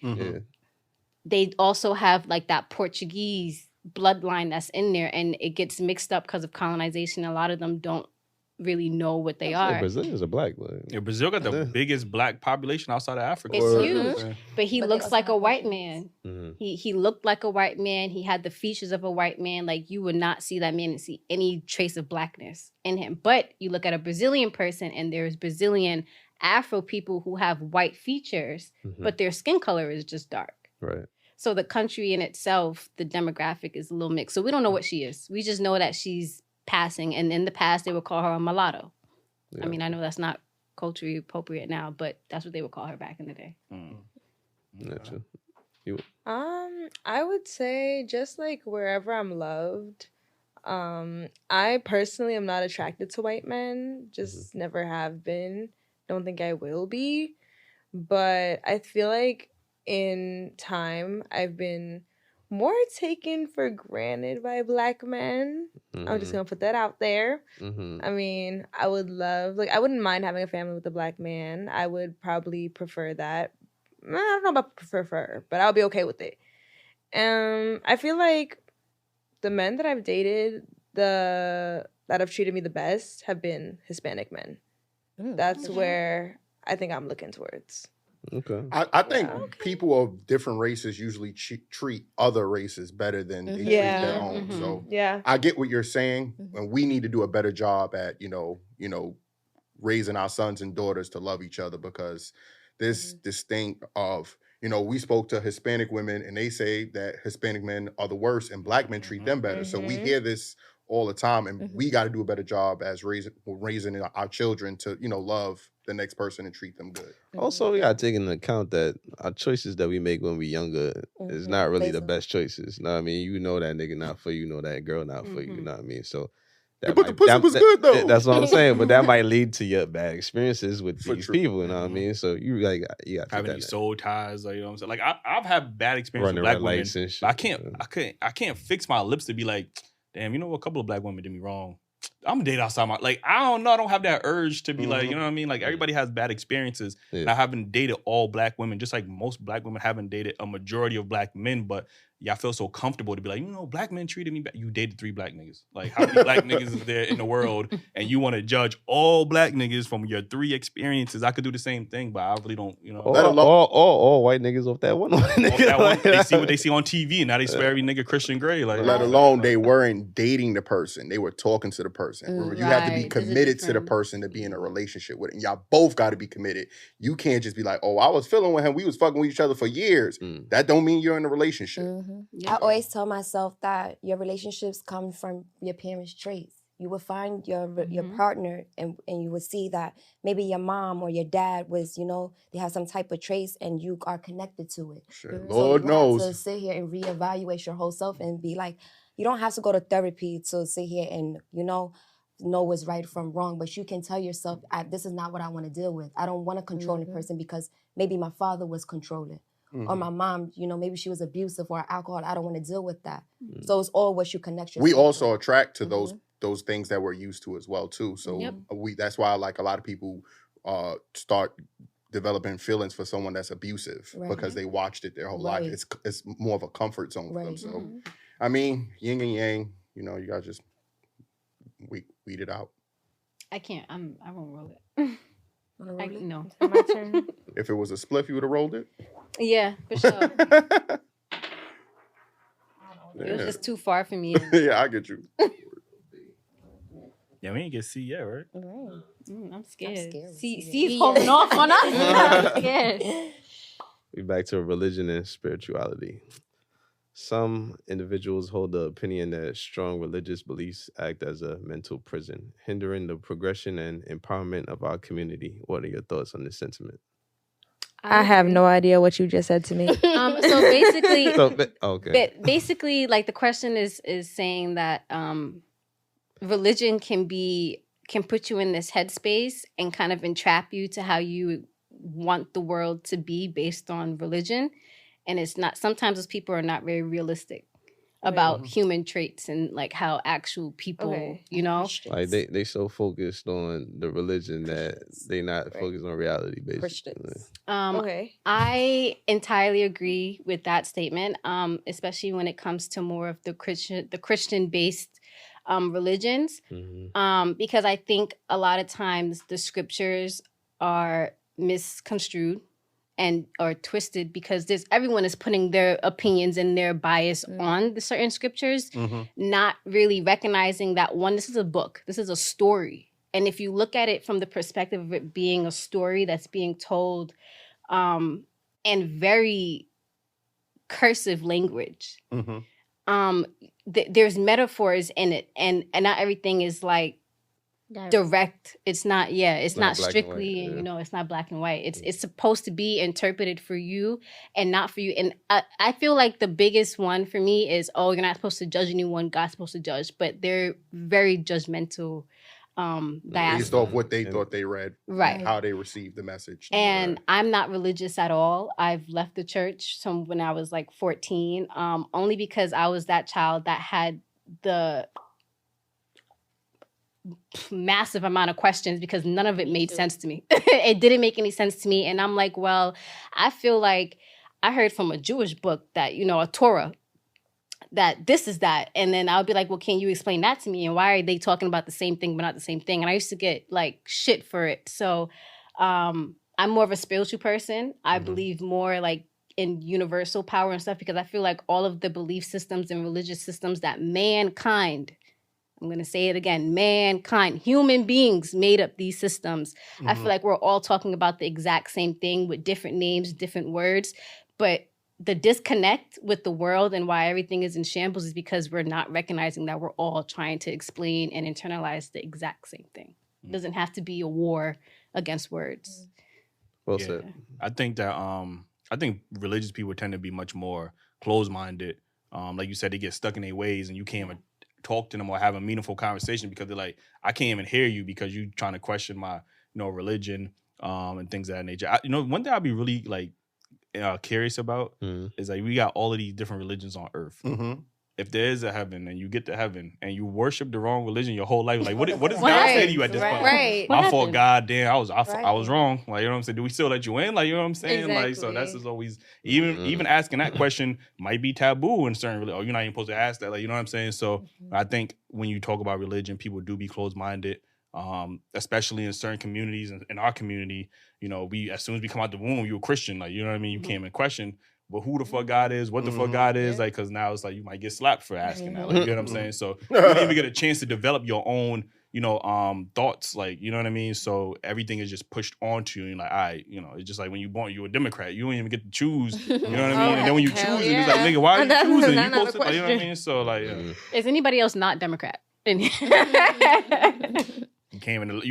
Speaker 6: they also have like that Portuguese bloodline that's in there, and it gets mixed up because of colonization. A lot of them don't really know what they are.
Speaker 13: Brazilians are black, but
Speaker 8: Brazil got the biggest black population outside of Africa.
Speaker 6: It's huge, but he looks like a white man. He looked like a white man. He had the features of a white man. Like, you would not see that man and see any trace of blackness in him. But you look at a Brazilian person, and there's Brazilian Afro people who have white features, but their skin color is just dark.
Speaker 13: Right.
Speaker 6: So the country in itself, the demographic is a little mixed. So we don't know what she is. We just know that she's passing. And in the past, they would call her a mulatto. Yeah. I mean, I know that's not culturally appropriate now, but that's what they would call her back in the day.
Speaker 13: Gotcha. You?
Speaker 11: I would say just like wherever I'm loved. I personally am not attracted to white men. Just never have been. Don't think I will be. But I feel like in time, I've been more taken for granted by black men. I'm just gonna put that out there. I mean, I would love, like, I wouldn't mind having a family with a black man. I would probably prefer that. I don't know about prefer, but I'll be okay with it. I feel like the men that I've dated, that have treated me the best, have been Hispanic men. That's where I think I'm looking towards.
Speaker 9: Okay. I think people of different races usually treat other races better than they treat their own. So I get what you're saying, and we need to do a better job at raising our sons and daughters to love each other, because this thing of, we spoke to Hispanic women and they say that Hispanic men are the worst and black men treat them better. So we hear this all the time, and we got to do a better job as raising our children to love the next person and treat them good.
Speaker 13: Also, we got to take into account that our choices that we make when we're younger is not really the best choices. You know what I mean? You know that nigga not for you, know that girl not for you. You know what I mean? So,
Speaker 9: but the pussy was good though.
Speaker 13: That's what I'm saying. But that might lead to your bad experiences with these people. You know what I mean? So you got
Speaker 8: having these soul ties. Like, you know what I'm saying? Like, I've had bad experiences with black women. And shit, I can't fix my lips to be like, damn, a couple of black women did me wrong. I'm gonna date outside my, like, I don't know. I don't have that urge to be like, you know what I mean? Like, everybody has bad experiences. And I haven't dated all black women, just like most black women haven't dated a majority of black men. But y'all feel so comfortable to be like, black men treated me bad. You dated 3 black niggas. Like, how many black niggas is there in the world? And you want to judge all black niggas from your 3 experiences. I could do the same thing, but I really don't,
Speaker 13: all white niggas off that one.
Speaker 8: They see what they see on TV, and now they swear every nigga Christian Grey. Like,
Speaker 9: let alone they weren't dating the person. They were talking to the person. Remember, you have to be committed to the person to be in a relationship with. And y'all both got to be committed. You can't just be like, oh, I was feeling with him. We was fucking with each other for years. That don't mean you're in a relationship.
Speaker 5: I always tell myself that your relationships come from your parents' traits. You will find your partner, and you will see that maybe your mom or your dad was, they have some type of traits, and you are connected to it.
Speaker 9: Sure. Lord knows.
Speaker 5: Have to sit here and reevaluate your whole self and be like, you don't have to go to therapy to sit here and, know what's right from wrong, but you can tell yourself, this is not what I want to deal with. I don't want a controlling person because maybe my father was controlling. Or my mom, maybe she was abusive or alcohol. I don't want to deal with that. So it's all what you connect yourself.
Speaker 9: We also attract to those things that we're used to as well too. So that's why, like, a lot of people start developing feelings for someone that's abusive because they watched it their whole life. It's more of a comfort zone for them. So I mean, yin and yang. You gotta just weed it out.
Speaker 6: I can't. I won't roll it. No.
Speaker 11: My turn.
Speaker 9: If it was a spliff, you would have rolled it?
Speaker 6: Yeah, for sure. It was just too far for me.
Speaker 9: Yeah, I get you.
Speaker 8: Yeah, we ain't get C yet, right?
Speaker 6: I'm scared.
Speaker 5: scared.
Speaker 6: C's holding off on us. I'm scared.
Speaker 13: We back to religion and spirituality. Some individuals hold the opinion that strong religious beliefs act as a mental prison, hindering the progression and empowerment of our community. What are your thoughts on this sentiment?
Speaker 11: I have no idea what you just said to me.
Speaker 6: So basically,
Speaker 13: okay.
Speaker 6: Basically, like the question is saying that religion can put you in this headspace and kind of entrap you to how you want the world to be based on religion. And it's not, sometimes those people are not very realistic about human traits and like how actual people, you know?
Speaker 13: Like they so focused on the religion that they not focused on reality, basically.
Speaker 6: I entirely agree with that statement, especially when it comes to more of the Christian-based religions, because I think a lot of times the scriptures are misconstrued and or twisted because everyone is putting their opinions and their bias on the certain scriptures, not really recognizing that this is a book, this is a story. And if you look at it from the perspective of it being a story that's being told in very cursive language, there's metaphors in it, and not everything is like direct. It's not it's not strictly white, it's not black and white. It's supposed to be interpreted for you and not for you. And I feel like the biggest one for me is, you're not supposed to judge anyone, God's supposed to judge. But they're very judgmental
Speaker 9: based off what they thought they read,
Speaker 6: right,
Speaker 9: how they received the message.
Speaker 6: And I'm not religious at all. I've left the church when I was like 14, only because I was that child that had the massive amount of questions because none of it made sense to me. It didn't make any sense to me. And I'm like, well, I feel like I heard from a Jewish book that, a Torah, that this is that. And then I'll be like, well, can you explain that to me? And why are they talking about the same thing but not the same thing? And I used to get like shit for it. So I'm more of a spiritual person. I believe more like in universal power and stuff because I feel like all of the belief systems and religious systems that mankind, I'm going to say it again, mankind, human beings made up these systems. I feel like we're all talking about the exact same thing with different names, different words. But the disconnect with the world and why everything is in shambles is because we're not recognizing that we're all trying to explain and internalize the exact same thing. It doesn't have to be a war against words.
Speaker 13: Well said.
Speaker 8: I think that I think religious people tend to be much more closed-minded. Like you said, they get stuck in their ways and you can't even talk to them or have a meaningful conversation because they're like, I can't even hear you because you trying to question my, religion and things of that nature. One thing I'd be really like curious about is like we got all of these different religions on earth. If there is a heaven and you get to heaven and you worship the wrong religion your whole life, like what does God say to you at this point?
Speaker 6: Right.
Speaker 8: I thought, God damn, I was wrong. Like, you know what I'm saying? Do we still let you in? Like, you know what I'm saying?
Speaker 6: Exactly.
Speaker 8: Like, so that's just always even asking that question might be taboo in certain religion. You're not even supposed to ask that. Like, you know what I'm saying? So I think when you talk about religion, people do be closed-minded. Especially in certain communities. In our community, we as soon as we come out the womb, you're a Christian. Like, you know what I mean? You can't even question. But who the fuck God is, what the fuck God is, like, because now it's like you might get slapped for asking that. Like, you know what I'm saying? So you don't even get a chance to develop your own, thoughts. Like, you know what I mean? So everything is just pushed onto you. And like, it's just like when you're born, you're a Democrat. You don't even get to choose. You know what I mean? And then when you choose, it's like, nigga, why are you choosing? You supposed to, like, you know what I mean? So like,
Speaker 6: is anybody else not Democrat?
Speaker 8: You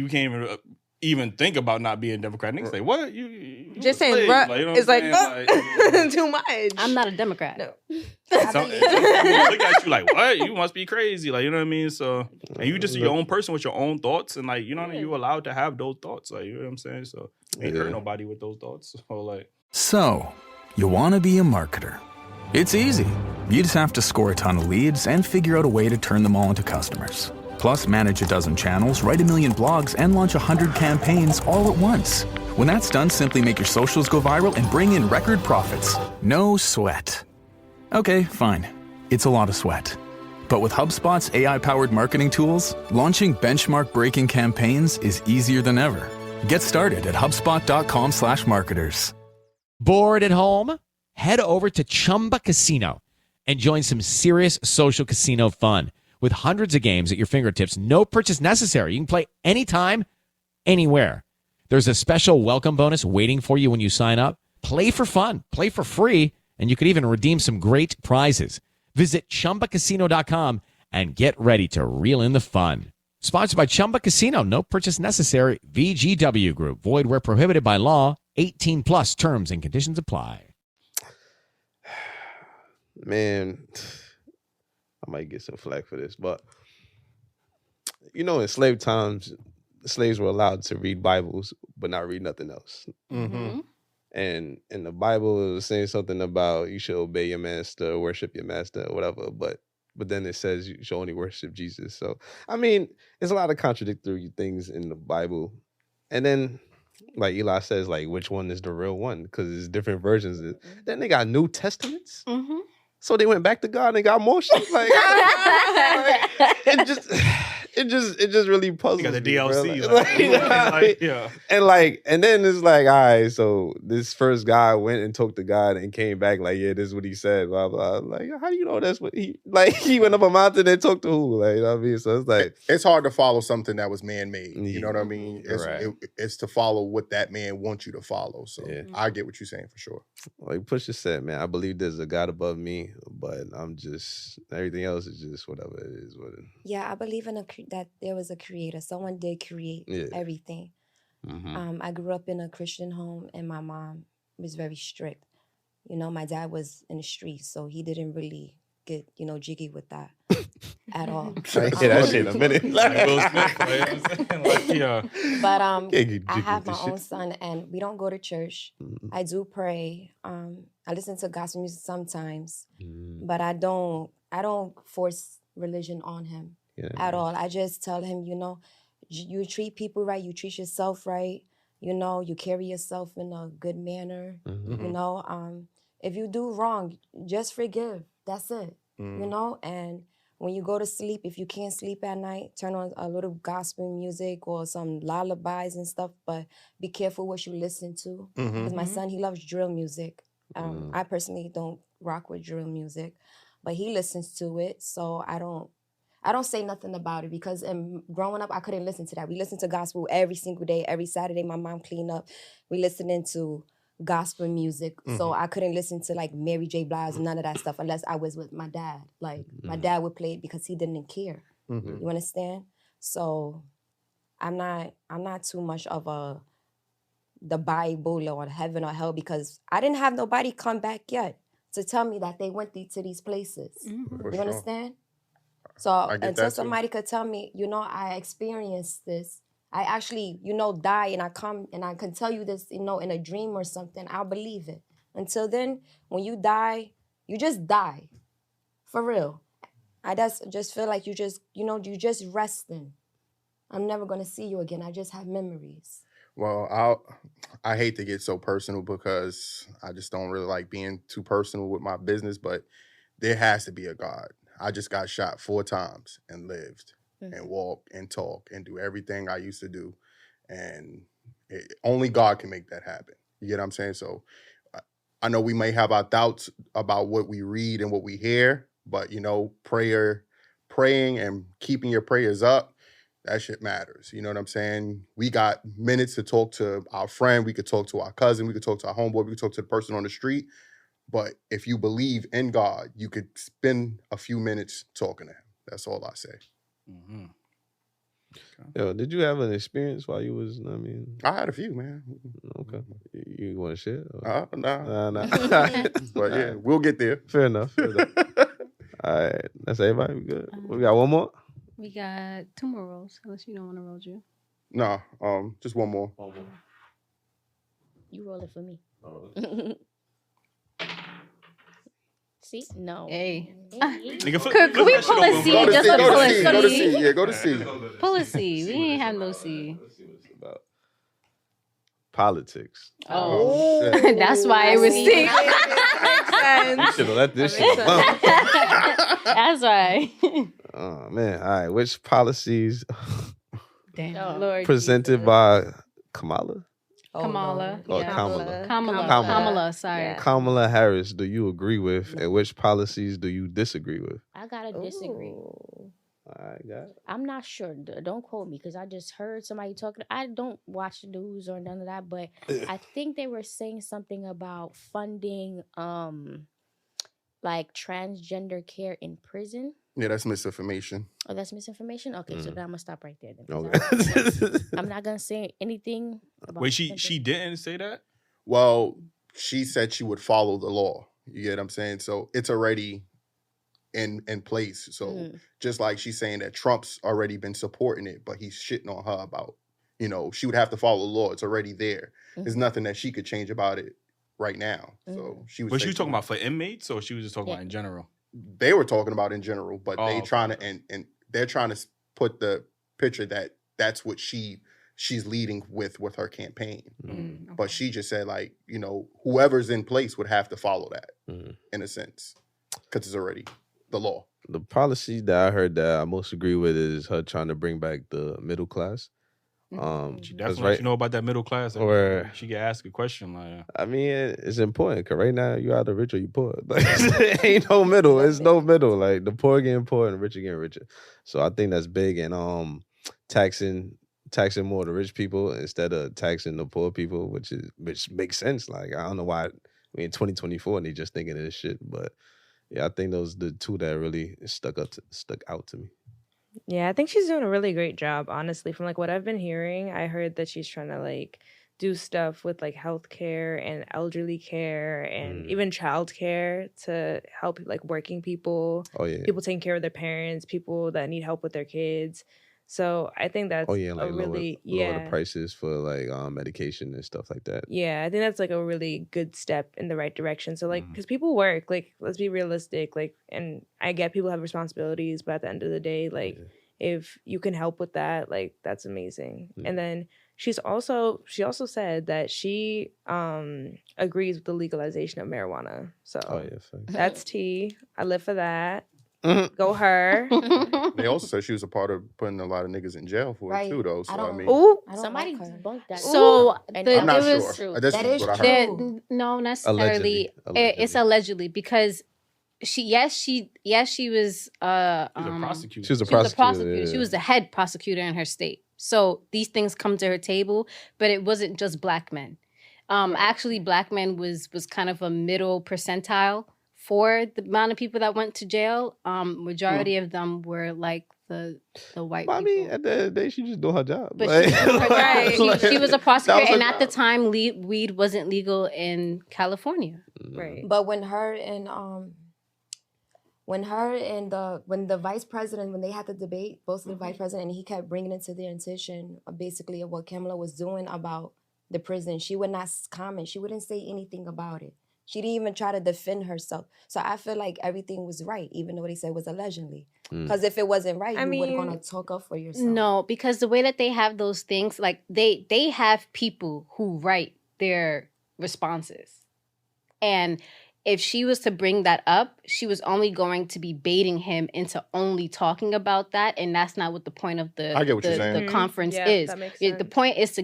Speaker 8: can't even think about not being Democrat. Niggas say, what? You
Speaker 11: just saying,
Speaker 8: like, you know
Speaker 11: it's like,
Speaker 8: like
Speaker 11: too much.
Speaker 6: I'm not a Democrat.
Speaker 11: No.
Speaker 8: Some people look at you like, what? You must be crazy. Like, you know what I mean? So, and you just your own person with your own thoughts. And like, you know what I mean? You're allowed to have those thoughts. Like, you know what I'm saying? So, you ain't hurt nobody with those thoughts. So, like.
Speaker 14: So, you want to be a marketer. It's easy. You just have to score a ton of leads and figure out a way to turn them all into customers. Plus, manage a dozen channels, write 1 million blogs, and launch 100 campaigns all at once. When that's done, simply make your socials go viral and bring in record profits. No sweat. Okay, fine. It's a lot of sweat. But with HubSpot's AI-powered marketing tools, launching benchmark-breaking campaigns is easier than ever. Get started at HubSpot.com/marketers.
Speaker 15: Bored at home? Head over to Chumba Casino. and join some serious social casino fun. With hundreds of games at your fingertips, no purchase necessary. You can play anytime, anywhere. There's a special welcome bonus waiting for you when you sign up. Play for fun, play for free, and you could even redeem some great prizes. Visit ChumbaCasino.com and get ready to reel in the fun. Sponsored by Chumba Casino. No purchase necessary. VGW Group. Void where prohibited by law. 18 plus terms and conditions apply.
Speaker 13: Man, I might get some flack for this, but in slave times, slaves were allowed to read Bibles, but not read nothing else.
Speaker 7: Mm-hmm.
Speaker 13: And in the Bible, it was saying something about you should obey your master, worship your master, or whatever. But then it says you should only worship Jesus. So, I mean, there's a lot of contradictory things in the Bible. And then, like Eli says, like, which one is the real one? Because there's different versions. Then they got New Testaments.
Speaker 6: Mm-hmm.
Speaker 13: So they went back to God and got more shit. Like, it just really puzzles me.
Speaker 8: You got the DLC.
Speaker 13: And then it's like, all right, so this first guy went and talked to God and came back like, yeah, this is what he said, blah, blah. Like, how do you know that's what he went up a mountain and talked to who? Like, you know what I mean? So it's like,
Speaker 9: it's hard to follow something that was man-made. You know what I mean?
Speaker 13: Right.
Speaker 9: It's to follow what that man wants you to follow. So I get what you're saying for sure.
Speaker 13: Like Pusha said, man, I believe there's a God above me, but everything else is just whatever it is.
Speaker 5: Yeah, I believe in that there was a creator. Someone did create everything.
Speaker 13: Mm-hmm.
Speaker 5: I grew up in a Christian home, and my mom was very strict. My dad was in the streets, so he didn't really get, jiggy with that at all.
Speaker 13: I hear that shit in a minute.
Speaker 8: Like Will Smith,
Speaker 5: But I have my own son, and we don't go to church.
Speaker 13: Mm-hmm.
Speaker 5: I do pray. I listen to gospel music sometimes, but I don't force religion on him at all. I just tell him, you treat people right, you treat yourself right, you carry yourself in a good manner.
Speaker 13: Mm-hmm.
Speaker 5: If you do wrong, just forgive. That's it. And when you go to sleep, if you can't sleep at night, turn on a little gospel music or some lullabies and stuff, but be careful what you listen to. Because my son, he loves drill music. I personally don't rock with drill music, but he listens to it, so I don't say nothing about it, because growing up, I couldn't listen to that. We listened to gospel every single day, every Saturday. My mom cleaned up. We listening to gospel music, so I couldn't listen to like Mary J. Blige, none of that stuff, unless I was with my dad. Like my dad would play it because he didn't care. You understand? So I'm not too much of the Bible or heaven or hell, because I didn't have nobody come back yet to tell me that they went to these places. You understand? So until somebody could tell me, I experienced this, I actually, die, and I come and I can tell you this, in a dream or something, I'll believe it. Until then, when you die, you just die. For real. I just feel like you just resting. I'm never going to see you again. I just have memories.
Speaker 9: Well, I hate to get so personal, because I just don't really like being too personal with my business, but there has to be a God. I just got shot 4 times and lived and walk and talk and do everything I used to do. And only God can make that happen. You get what I'm saying? So I know we may have our doubts about what we read and what we hear, but, praying and keeping your prayers up, that shit matters. You know what I'm saying? We got minutes to talk to our friend. We could talk to our cousin. We could talk to our homeboy. We could talk to the person on the street. But if you believe in God, you could spend a few minutes talking to him. That's all I say.
Speaker 8: Mm-hmm.
Speaker 13: Yo, did you have an experience while you was,
Speaker 9: I had a few, man.
Speaker 13: Okay. You want to share?
Speaker 9: No.
Speaker 13: Nah.
Speaker 9: But yeah, we'll get there.
Speaker 13: Fair enough. All right. That's everybody. We good. We got one more?
Speaker 6: We got 2 more rolls, unless you don't want to roll, Drew.
Speaker 9: No, just one more.
Speaker 12: You roll it for me. See? No.
Speaker 6: Hey.
Speaker 8: Nigga,
Speaker 6: Could we pull a C? Just to pull a C.
Speaker 9: Go to C. Yeah, go to C.
Speaker 6: Pull a C. We ain't have no C.
Speaker 13: Let's see what it's about. Politics.
Speaker 6: Oh. That's why it was C.
Speaker 13: You should have let this shit alone.
Speaker 6: That's why.
Speaker 13: Oh, man. All right. Which policies
Speaker 6: Damn. Lord
Speaker 13: presented by Kamala?
Speaker 6: Kamala.
Speaker 13: Or
Speaker 6: Yeah.
Speaker 13: Kamala.
Speaker 6: Kamala, sorry.
Speaker 11: Yeah.
Speaker 13: Kamala Harris, do you agree with, and which policies do you disagree with?
Speaker 12: I gotta disagree.
Speaker 13: I got it.
Speaker 12: I'm not sure. Don't quote me because I just heard somebody talking. I don't watch the news or none of that, but I think they were saying something about funding like transgender care in prison.
Speaker 9: Yeah, that's misinformation.
Speaker 12: Oh, that's misinformation? Okay, so then I'm gonna stop right there then.
Speaker 9: Okay.
Speaker 12: I'm not gonna say anything about
Speaker 8: Wait, she didn't say that?
Speaker 9: Well, she said she would follow the law. You get what I'm saying? So it's already in place. So just like she's saying that Trump's already been supporting it, but he's shitting on her about, she would have to follow the law. It's already there. There's nothing that she could change about it right now. So she was.
Speaker 8: Was she talking about for inmates, or she was just talking about in general?
Speaker 9: They were talking about in general, but
Speaker 8: Oh,
Speaker 9: trying to and they're trying to put the picture that that's what she's leading with her campaign. But she just said like, whoever's in place would have to follow that in a sense, because it's already the law.
Speaker 13: The policy that I heard that I most agree with is her trying to bring back the middle class.
Speaker 8: She definitely let you know about that middle class.
Speaker 13: Or
Speaker 8: she can ask a question like,
Speaker 13: I mean, it's important because right now you either rich or you poor. Like, ain't no middle. It's no middle. Like the poor getting poor and the rich are getting richer. So I think that's big. And taxing more the rich people instead of taxing the poor people, which makes sense. Like I don't know why. I mean, 2024 and they just thinking of this shit. But yeah, I think those the two that really stuck out to me.
Speaker 11: Yeah, I think she's doing a really great job, honestly. From like what I've been hearing, I heard that she's trying to like do stuff with like healthcare and elderly care and even childcare to help like working people, people taking care of their parents, people that need help with their kids. So I think that's
Speaker 13: like
Speaker 11: a really
Speaker 13: lower the prices for like medication and stuff like that.
Speaker 11: Yeah, I think that's like a really good step in the right direction. So like, because people work, like let's be realistic, like, and I get people have responsibilities, but at the end of the day, like if you can help with that, like that's amazing. And then she also said that she agrees with the legalization of marijuana. So that's tea. I live for that. Go her.
Speaker 9: They also said she was a part of putting a lot of niggas in jail for it too, though. So I mean,
Speaker 12: somebody debunked that.
Speaker 6: So
Speaker 9: I'm not sure. This is what I heard.
Speaker 6: No, necessarily. It's allegedly because she was a prosecutor.
Speaker 13: She was a prosecutor.
Speaker 6: Yeah. She was the head prosecutor in her state. So these things come to her table, but it wasn't just black men. Actually, black men was kind of a middle percentile for the amount of people that went to jail. Majority of them were like the white people. I
Speaker 13: mean, at the end of the day, she just doing her job.
Speaker 6: But
Speaker 13: like,
Speaker 6: she was a prosecutor, and at the time, weed wasn't legal in California.
Speaker 11: Right.
Speaker 5: But when the vice president, when they had the debate, both of the vice president, and he kept bringing it to their attention, basically of what Kamala was doing about the prison, she would not comment. She wouldn't say anything about it. She didn't even try to defend herself. So I feel like everything was right, even though they said it was allegedly. Because if it wasn't right, you were going to talk up for yourself.
Speaker 6: No, because the way that they have those things, like they have people who write their responses. And if she was to bring that up, she was only going to be baiting him into only talking about that. And that's not what the point of the conference is.
Speaker 11: That makes sense.
Speaker 6: The point is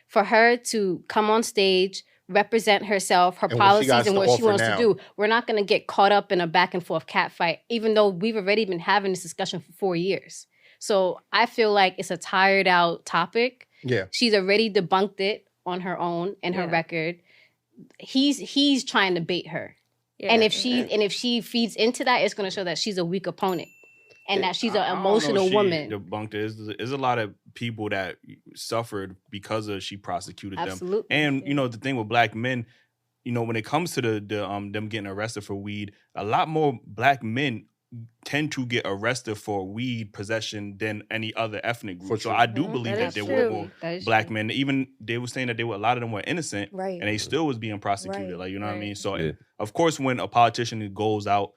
Speaker 6: for her to come on stage, represent herself, her policies, and what she wants to do. We're not going to get caught up in a back and forth catfight, even though we've already been having this discussion for 4 years. So I feel like it's a tired out topic.
Speaker 9: Yeah.
Speaker 6: She's already debunked it on her own and her record. He's trying to bait her. Yeah. And if she feeds into that, it's going to show that she's a weak opponent. And that she's an emotional woman.
Speaker 8: Debunked it. There's a lot of people that suffered because she prosecuted
Speaker 6: them.
Speaker 8: And the thing with black men, when it comes to them getting arrested for weed, a lot more black men tend to get arrested for weed possession than any other ethnic group. So I do believe that there were more black men. Even they were saying that a lot of them were innocent, and they still was being prosecuted. Like what I mean. So of course, when a politician goes out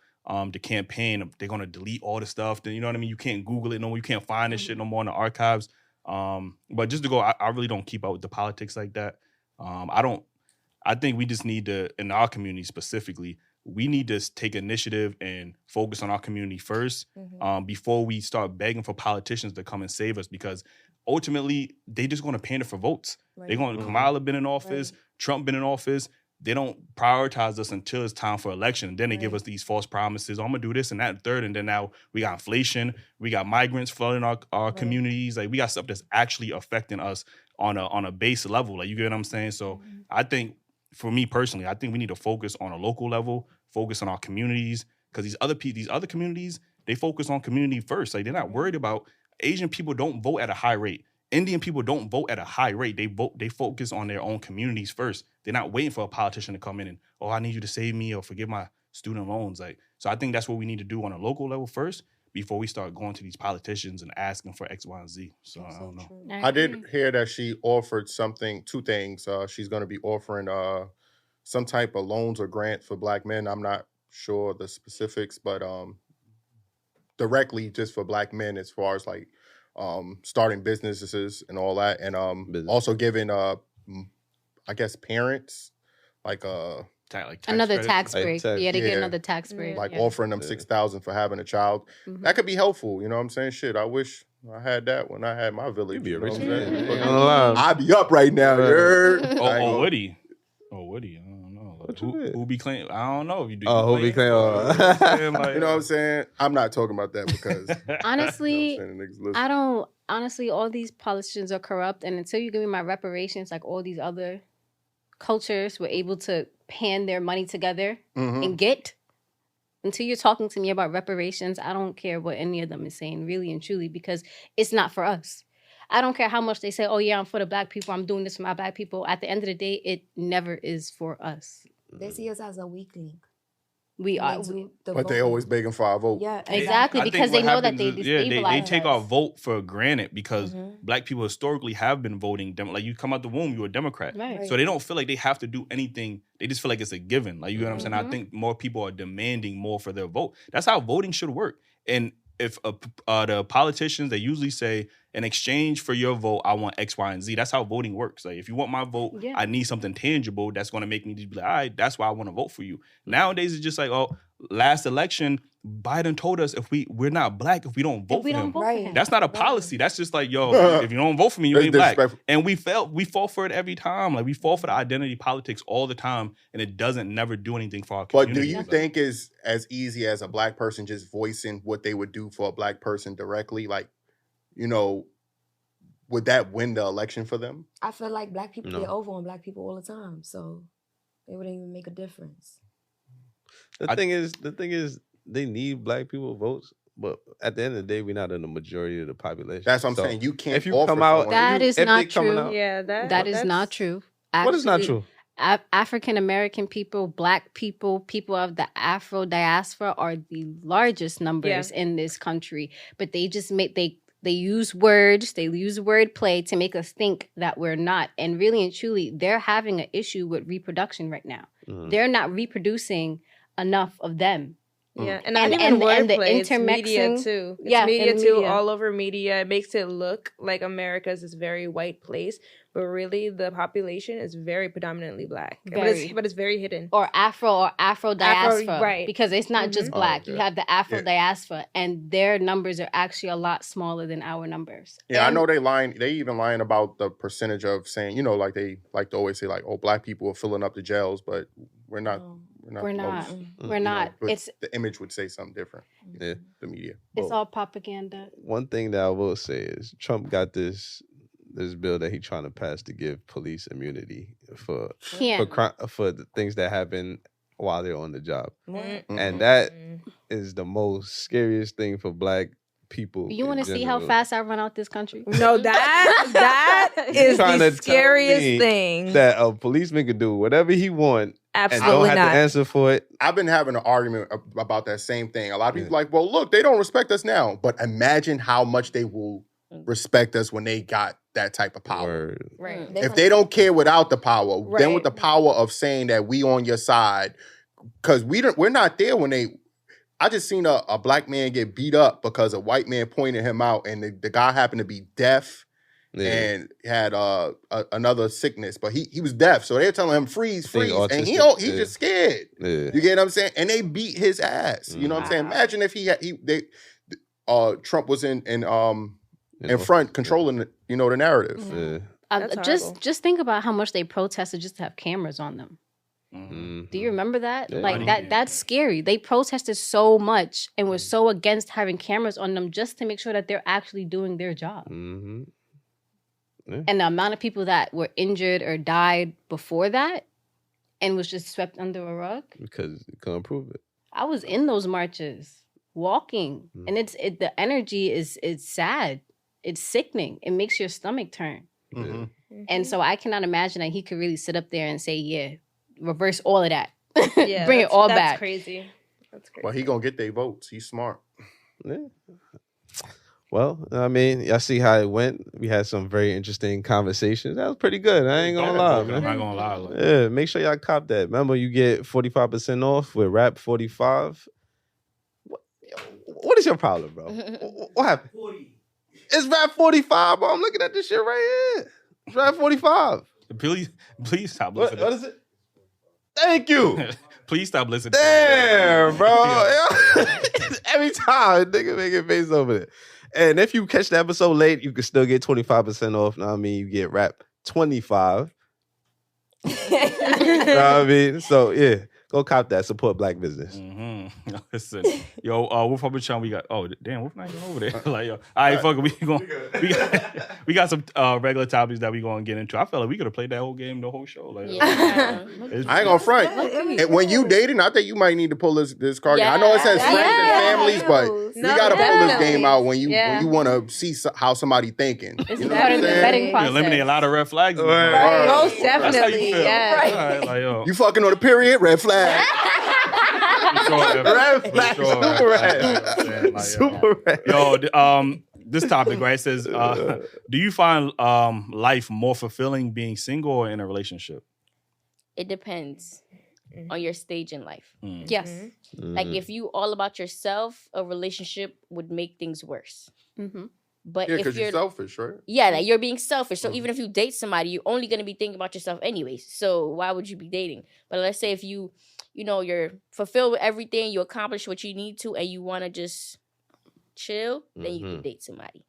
Speaker 8: the campaign, they're gonna delete all the stuff. Then you know what I mean. You can't Google it no more. You can't find this shit no more in the archives. But just to go, I really don't keep up with the politics like that. I think we just need to, in our community specifically, we need to take initiative and focus on our community first before we start begging for politicians to come and save us, because ultimately they just going to pander for votes. Right. They're going to Kamala been in office, Trump been in office. They don't prioritize us until it's time for election. And then they give us these false promises. I'm going to do this and that and third. And then now we got inflation. We got migrants flooding our communities. Like, we got stuff that's actually affecting us on a base level. Like, you get what I'm saying? So I think, for me personally, I think we need to focus on a local level, focus on our communities, because these other communities, they focus on community first. Like, they're not worried about Asian people don't vote at a high rate. Indian people don't vote at a high rate. They focus on their own communities first. They're not waiting for a politician to come in and, oh, I need you to save me or forgive my student loans. Like, so I think that's what we need to do on a local level first before we start going to these politicians and asking for X, Y, and Z. So I don't know.
Speaker 9: I did hear that she offered two things. She's going to be offering some type of loans or grant for Black men. I'm not sure the specifics, but directly just for Black men, as far as like starting businesses and all that, and also giving I guess parents like
Speaker 6: another tax break. They get another tax break.
Speaker 9: Like offering them $6,000 for having a child. That could be helpful. You know what I'm saying? Shit, I wish I had that when I had my village.
Speaker 13: You'd be a rich
Speaker 9: man.
Speaker 13: man.
Speaker 9: I'd be up right now.
Speaker 8: Woody. I don't know. Who be claiming? I don't know if you do.
Speaker 13: Who be claiming?
Speaker 9: You know what I'm saying? I'm not talking about that because
Speaker 6: honestly,
Speaker 9: you know what I'm saying?
Speaker 6: I don't. Honestly, all these politicians are corrupt, and until you give me my reparations, like all these other cultures were able to pan their money together and get. Until you're talking to me about reparations, I don't care what any of them is saying, really and truly, because it's not for us. I don't care how much they say, oh yeah, I'm for the Black people, I'm doing this for my Black people. At the end of the day, it never is for us.
Speaker 5: They see us as a weakling.
Speaker 6: We are.
Speaker 9: But they always begging for our vote.
Speaker 6: Yeah, exactly, because they know that they destabilize
Speaker 8: they take our vote for granted because Black people historically have been voting. Like, you come out the womb, you're a Democrat.
Speaker 6: Right.
Speaker 8: So they don't feel like they have to do anything. They just feel like it's a given. Like, you know what I'm saying? I think more people are demanding more for their vote. That's how voting should work. And if the politicians, they usually say, in exchange for your vote, I want X, Y, and Z. That's how voting works. Like, if you want my vote, I need something tangible that's going to make me just be like, all right, that's why I want to vote for you. Nowadays, it's just like, oh, last election, Biden told us if we're not Black if we don't vote for him. That's not a policy. That's just like, yo, if you don't vote for me, you ain't Black. And we fall for it every time. Like, we fall for the identity politics all the time, and it doesn't never do anything for our community.
Speaker 9: But do you think it's as easy as a Black person just voicing what they would do for a Black person directly? Like, you know, would that win the election for them?
Speaker 5: I feel like Black people get over on Black people all the time, so it wouldn't even make a difference.
Speaker 13: The thing is, they need Black people votes, but at the end of the day, we're not in the majority of the population.
Speaker 9: That's what I'm saying. You can't.
Speaker 13: If you come out,
Speaker 6: that is not true.
Speaker 11: That
Speaker 6: is not true.
Speaker 13: Actually, what is not true?
Speaker 6: African American people, Black people, people of the Afro diaspora are the largest numbers in this country, but they just they use words, they use wordplay to make us think that we're not. And really and truly, they're having an issue with reproduction right now. They're not reproducing enough of them.
Speaker 11: Yeah, and not even wordplay, it's media too. It's media too, all over media. It makes it look like America is this very white place, but really the population is very predominantly Black. But it's very hidden.
Speaker 6: Or Afro diaspora. Right. Because it's not just Black. You have the Afro diaspora, and their numbers are actually a lot smaller than our numbers.
Speaker 9: Yeah, I know they even lying about the percentage of saying, you know, like they like to always say, like, oh, Black people are filling up the jails, but we're not. We're not.
Speaker 6: We're not.
Speaker 9: You know, it's the image would say something different.
Speaker 13: Yeah,
Speaker 9: the media.
Speaker 6: It's all propaganda.
Speaker 13: One thing that I will say is Trump got this bill that he's trying to pass to give police immunity for the things that happen while they're on the job, and that is the most scariest thing for Black people.
Speaker 6: You want to see how fast I run out this country?
Speaker 11: No, that is the scariest thing.
Speaker 13: That a policeman could do whatever he wants.
Speaker 11: Absolutely
Speaker 13: and don't have to answer for it.
Speaker 9: I've been having an argument about that same thing. A lot of people are like, well, look, they don't respect us now. But imagine how much they will respect us when they got that type of power.
Speaker 6: Right.
Speaker 9: If they don't care without the power, then with the power of saying that we on your side, because we're not there when they. I just seen a Black man get beat up because a white man pointed him out, and the guy happened to be deaf and had another sickness, but he was deaf, so they're telling him freeze, and he just scared. You get what I'm saying? And they beat his ass. You know what I'm saying? Imagine if Trump was in front controlling the narrative.
Speaker 6: Just think about how much they protested just to have cameras on them. Do you remember that? That's scary. They protested so much and were so against having cameras on them just to make sure that they're actually doing their job. And the amount of people that were injured or died before that and was just swept under a rug.
Speaker 13: Because you couldn't prove it.
Speaker 6: I was in those marches walking and the energy is sad. It's sickening. It makes your stomach turn. And so I cannot imagine that he could really sit up there and say, reverse all of that. Bring it all back.
Speaker 11: That's crazy.
Speaker 9: Well, he gonna get their votes. He's smart.
Speaker 13: Yeah. Well, I mean, y'all see how it went. We had some very interesting conversations. That was pretty good. I ain't gonna lie, man.
Speaker 8: I'm not gonna lie.
Speaker 13: Yeah, make sure y'all cop that. Remember, you get 45% off with Rap 45. What is your problem, bro? What happened? 40. It's Rap 45, bro. I'm looking at this shit right here. It's Rap 45.
Speaker 8: Please stop listening.
Speaker 13: What is it? Thank you.
Speaker 8: Please stop listening.
Speaker 13: Damn, bro. Every time, nigga make a face over it. And if you catch the episode late, you can still get 25% off. Know what I mean? You get Rap 25. Know what I mean? So, yeah. Go cop that. Support black business.
Speaker 8: Listen, yo, Wolf Puppet Channel, we got. Oh, damn, Wolf not even over there. Like, yo, all right, fuck it. We got some regular topics that we gonna get into. I felt like we could have played that whole game, the whole show. Like,
Speaker 9: I ain't gonna front. And when you dating, I think you might need to pull this card game. I know it says friends and families, but we gotta pull this game out when you want to see how somebody thinking.
Speaker 6: It's
Speaker 9: you know
Speaker 6: part of the vetting process.
Speaker 8: Eliminate a lot of red flags.
Speaker 11: Right. Most definitely,
Speaker 8: yeah. Right, like,
Speaker 9: you fucking on a period, red flag.
Speaker 13: Red flag, super red. Super red.
Speaker 8: Yo, this topic, right, says, do you find life more fulfilling being single or in a relationship?
Speaker 12: It depends on your stage in life.
Speaker 6: Yes.
Speaker 12: Like if you all about yourself, a relationship would make things worse. But if
Speaker 9: you're selfish, right?
Speaker 12: Yeah, like you're being selfish. So even if you date somebody, you're only going to be thinking about yourself anyways. So why would you be dating? But let's say if you're fulfilled with everything, you accomplish what you need to, and you want to just chill, then you can date somebody.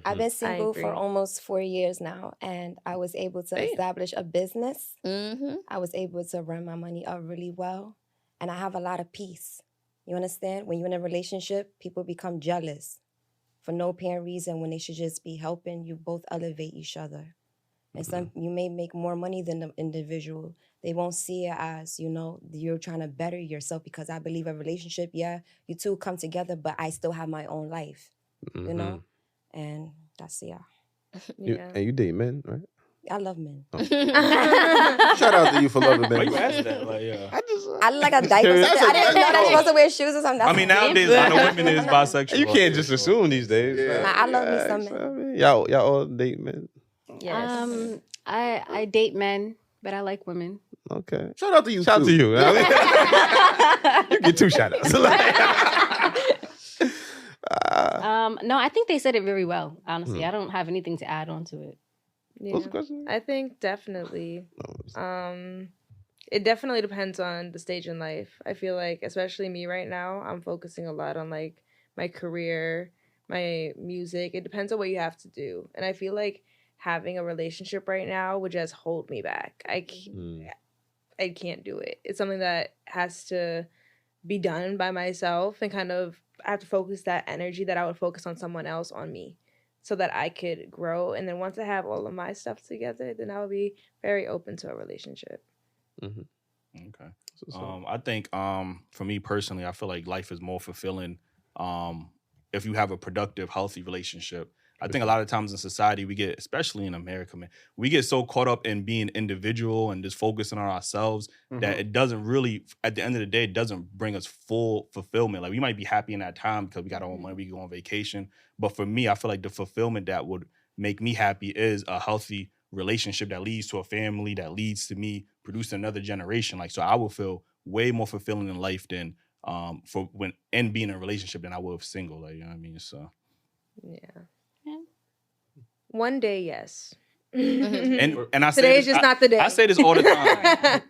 Speaker 5: I've been single for almost 4 years now, and I was able to establish a business. I was able to run my money up really well, and I have a lot of peace. You understand? When you're in a relationship, people become jealous for no apparent reason when they should just be helping you both elevate each other. And some you may make more money than the individual. They won't see it as, you're trying to better yourself, because I believe a relationship, you two come together, but I still have my own life, And that's,
Speaker 13: And you date men, right?
Speaker 5: I love men.
Speaker 13: Shout out to you for loving men.
Speaker 8: Why you ask that? Like,
Speaker 5: I look like a diaper. I didn't know that you're supposed to wear shoes or something.
Speaker 8: I mean, nowadays, a lot of women is bisexual.
Speaker 13: You can't just assume these days.
Speaker 5: I love me some men.
Speaker 13: Y'all all date men?
Speaker 6: Yes. I date men, but I like women.
Speaker 13: Okay.
Speaker 9: Shout out to you.
Speaker 13: Shout out to you. You get 2 shout outs.
Speaker 6: No, I think they said it very well, honestly. I don't have anything to add on to it.
Speaker 11: Yeah.
Speaker 13: What's the question?
Speaker 11: I think definitely. It definitely depends on the stage in life. I feel like, especially me right now, I'm focusing a lot on like my career, my music. It depends on what you have to do. And I feel like having a relationship right now would just hold me back. I can't do it. It's something that has to be done by myself, and kind of I have to focus that energy that I would focus on someone else on me, so that I could grow. And then once I have all of my stuff together, then I would be very open to a relationship.
Speaker 8: Okay. I think for me personally, I feel like life is more fulfilling if you have a productive, healthy relationship. I think a lot of times in society, we get, especially in America, man, we get so caught up in being individual and just focusing on ourselves that it doesn't really, at the end of the day, it doesn't bring us full fulfillment. Like, we might be happy in that time because we got our own money, we go on vacation. But for me, I feel like the fulfillment that would make me happy is a healthy relationship that leads to a family, that leads to me producing another generation. Like, so I will feel way more fulfilling in life than being in a relationship than I would if single. Like, you know what I mean? So
Speaker 11: yeah. One day, yes.
Speaker 8: And I say
Speaker 11: Today's
Speaker 8: this,
Speaker 11: just not the day.
Speaker 8: I say this all the time.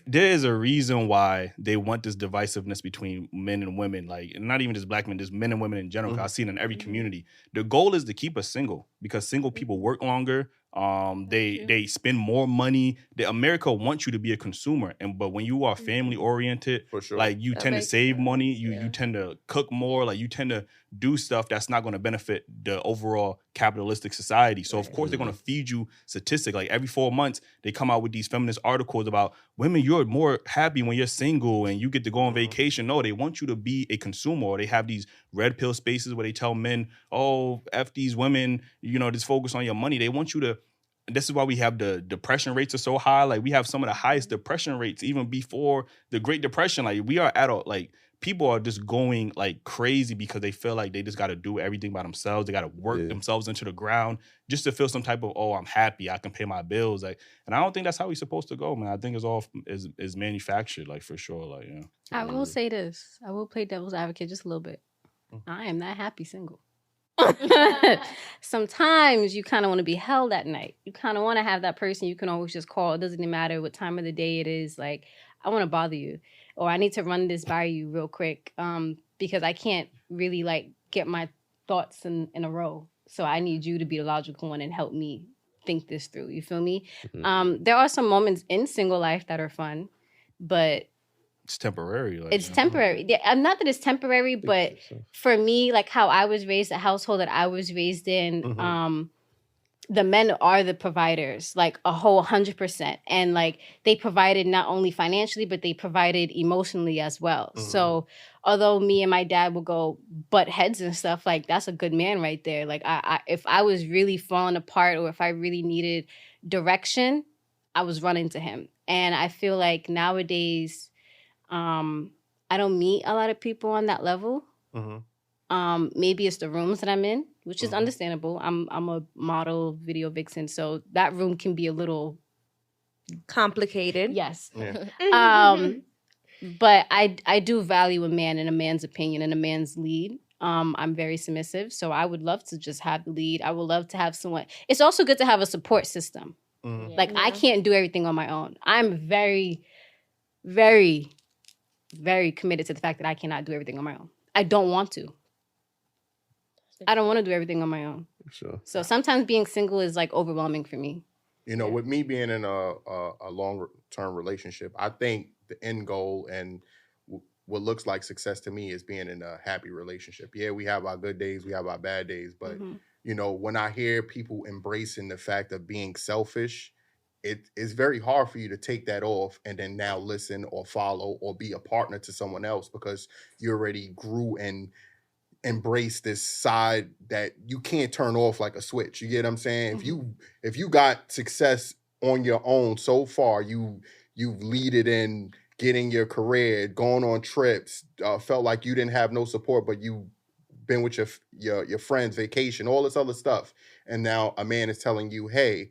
Speaker 8: There is a reason why they want this divisiveness between men and women, like, and not even just black men, just men and women in general. 'Cause I've seen it in every community. The goal is to keep us single because single people work longer. They spend more money. America wants you to be a consumer, but when you are family oriented,
Speaker 9: for sure,
Speaker 8: like you tend to save money. You tend to cook more. Like you tend to do stuff that's not going to benefit the overall capitalistic society. So of course they're going to feed you statistics. Like every 4 months they come out with these feminist articles about women. You're more happy when you're single and you get to go on vacation. No, they want you to be a consumer. Or they have these red pill spaces where they tell men, "Oh, F these women. Just focus on your money." They want you to. This is why we have the depression rates are so high. Like we have some of the highest depression rates even before the Great Depression. Like we are people are just going like crazy because they feel like they just got to do everything by themselves. They got to work themselves into the ground just to feel some type of, I'm happy, I can pay my bills. Like, and I don't think that's how we're supposed to go, man. I think it's all is manufactured, like for sure. Like,
Speaker 6: I will say this. I will play devil's advocate just a little bit. I am not happy single. Sometimes you kind of want to be held at night. You kind of want to have that person you can always just call. It doesn't matter what time of the day it is. Like, I want to bother you, or I need to run this by you real quick because I can't really like get my thoughts in a row. So I need you to be the logical one and help me think this through. You feel me? There are some moments in single life that are fun, but
Speaker 8: it's temporary.
Speaker 6: It's temporary. Yeah, not that it's temporary, but for me, like how I was raised, the household that I was raised in, the men are the providers, like a whole 100%. And like they provided not only financially, but they provided emotionally as well. So although me and my dad will go butt heads and stuff, like that's a good man right there. Like if I was really falling apart or if I really needed direction, I was running to him. And I feel like nowadays, I don't meet a lot of people on that level. Maybe it's the rooms that I'm in, which is understandable. I'm a model, video vixen, so that room can be a little
Speaker 11: complicated.
Speaker 6: Yes. But I do value a man and a man's opinion and a man's lead. I'm very submissive, so I would love to just have the lead. I would love to have someone. It's also good to have a support system. Like I can't do everything on my own. I'm very, very, very committed to the fact that I cannot do everything on my own. I don't want to. I don't want to do everything on my own.
Speaker 9: Sure.
Speaker 6: So sometimes being single is like overwhelming for me.
Speaker 9: With me being in a long-term relationship, I think the end goal and what looks like success to me is being in a happy relationship. Yeah, we have our good days, we have our bad days, but when I hear people embracing the fact of being selfish, it's very hard for you to take that off and then now listen or follow or be a partner to someone else because you already grew and embrace this side that you can't turn off like a switch. You get what I'm saying? If you got success on your own so far, you've leaded in getting your career, going on trips, felt like you didn't have no support, but you been with your friends, vacation, all this other stuff, and now a man is telling you, hey,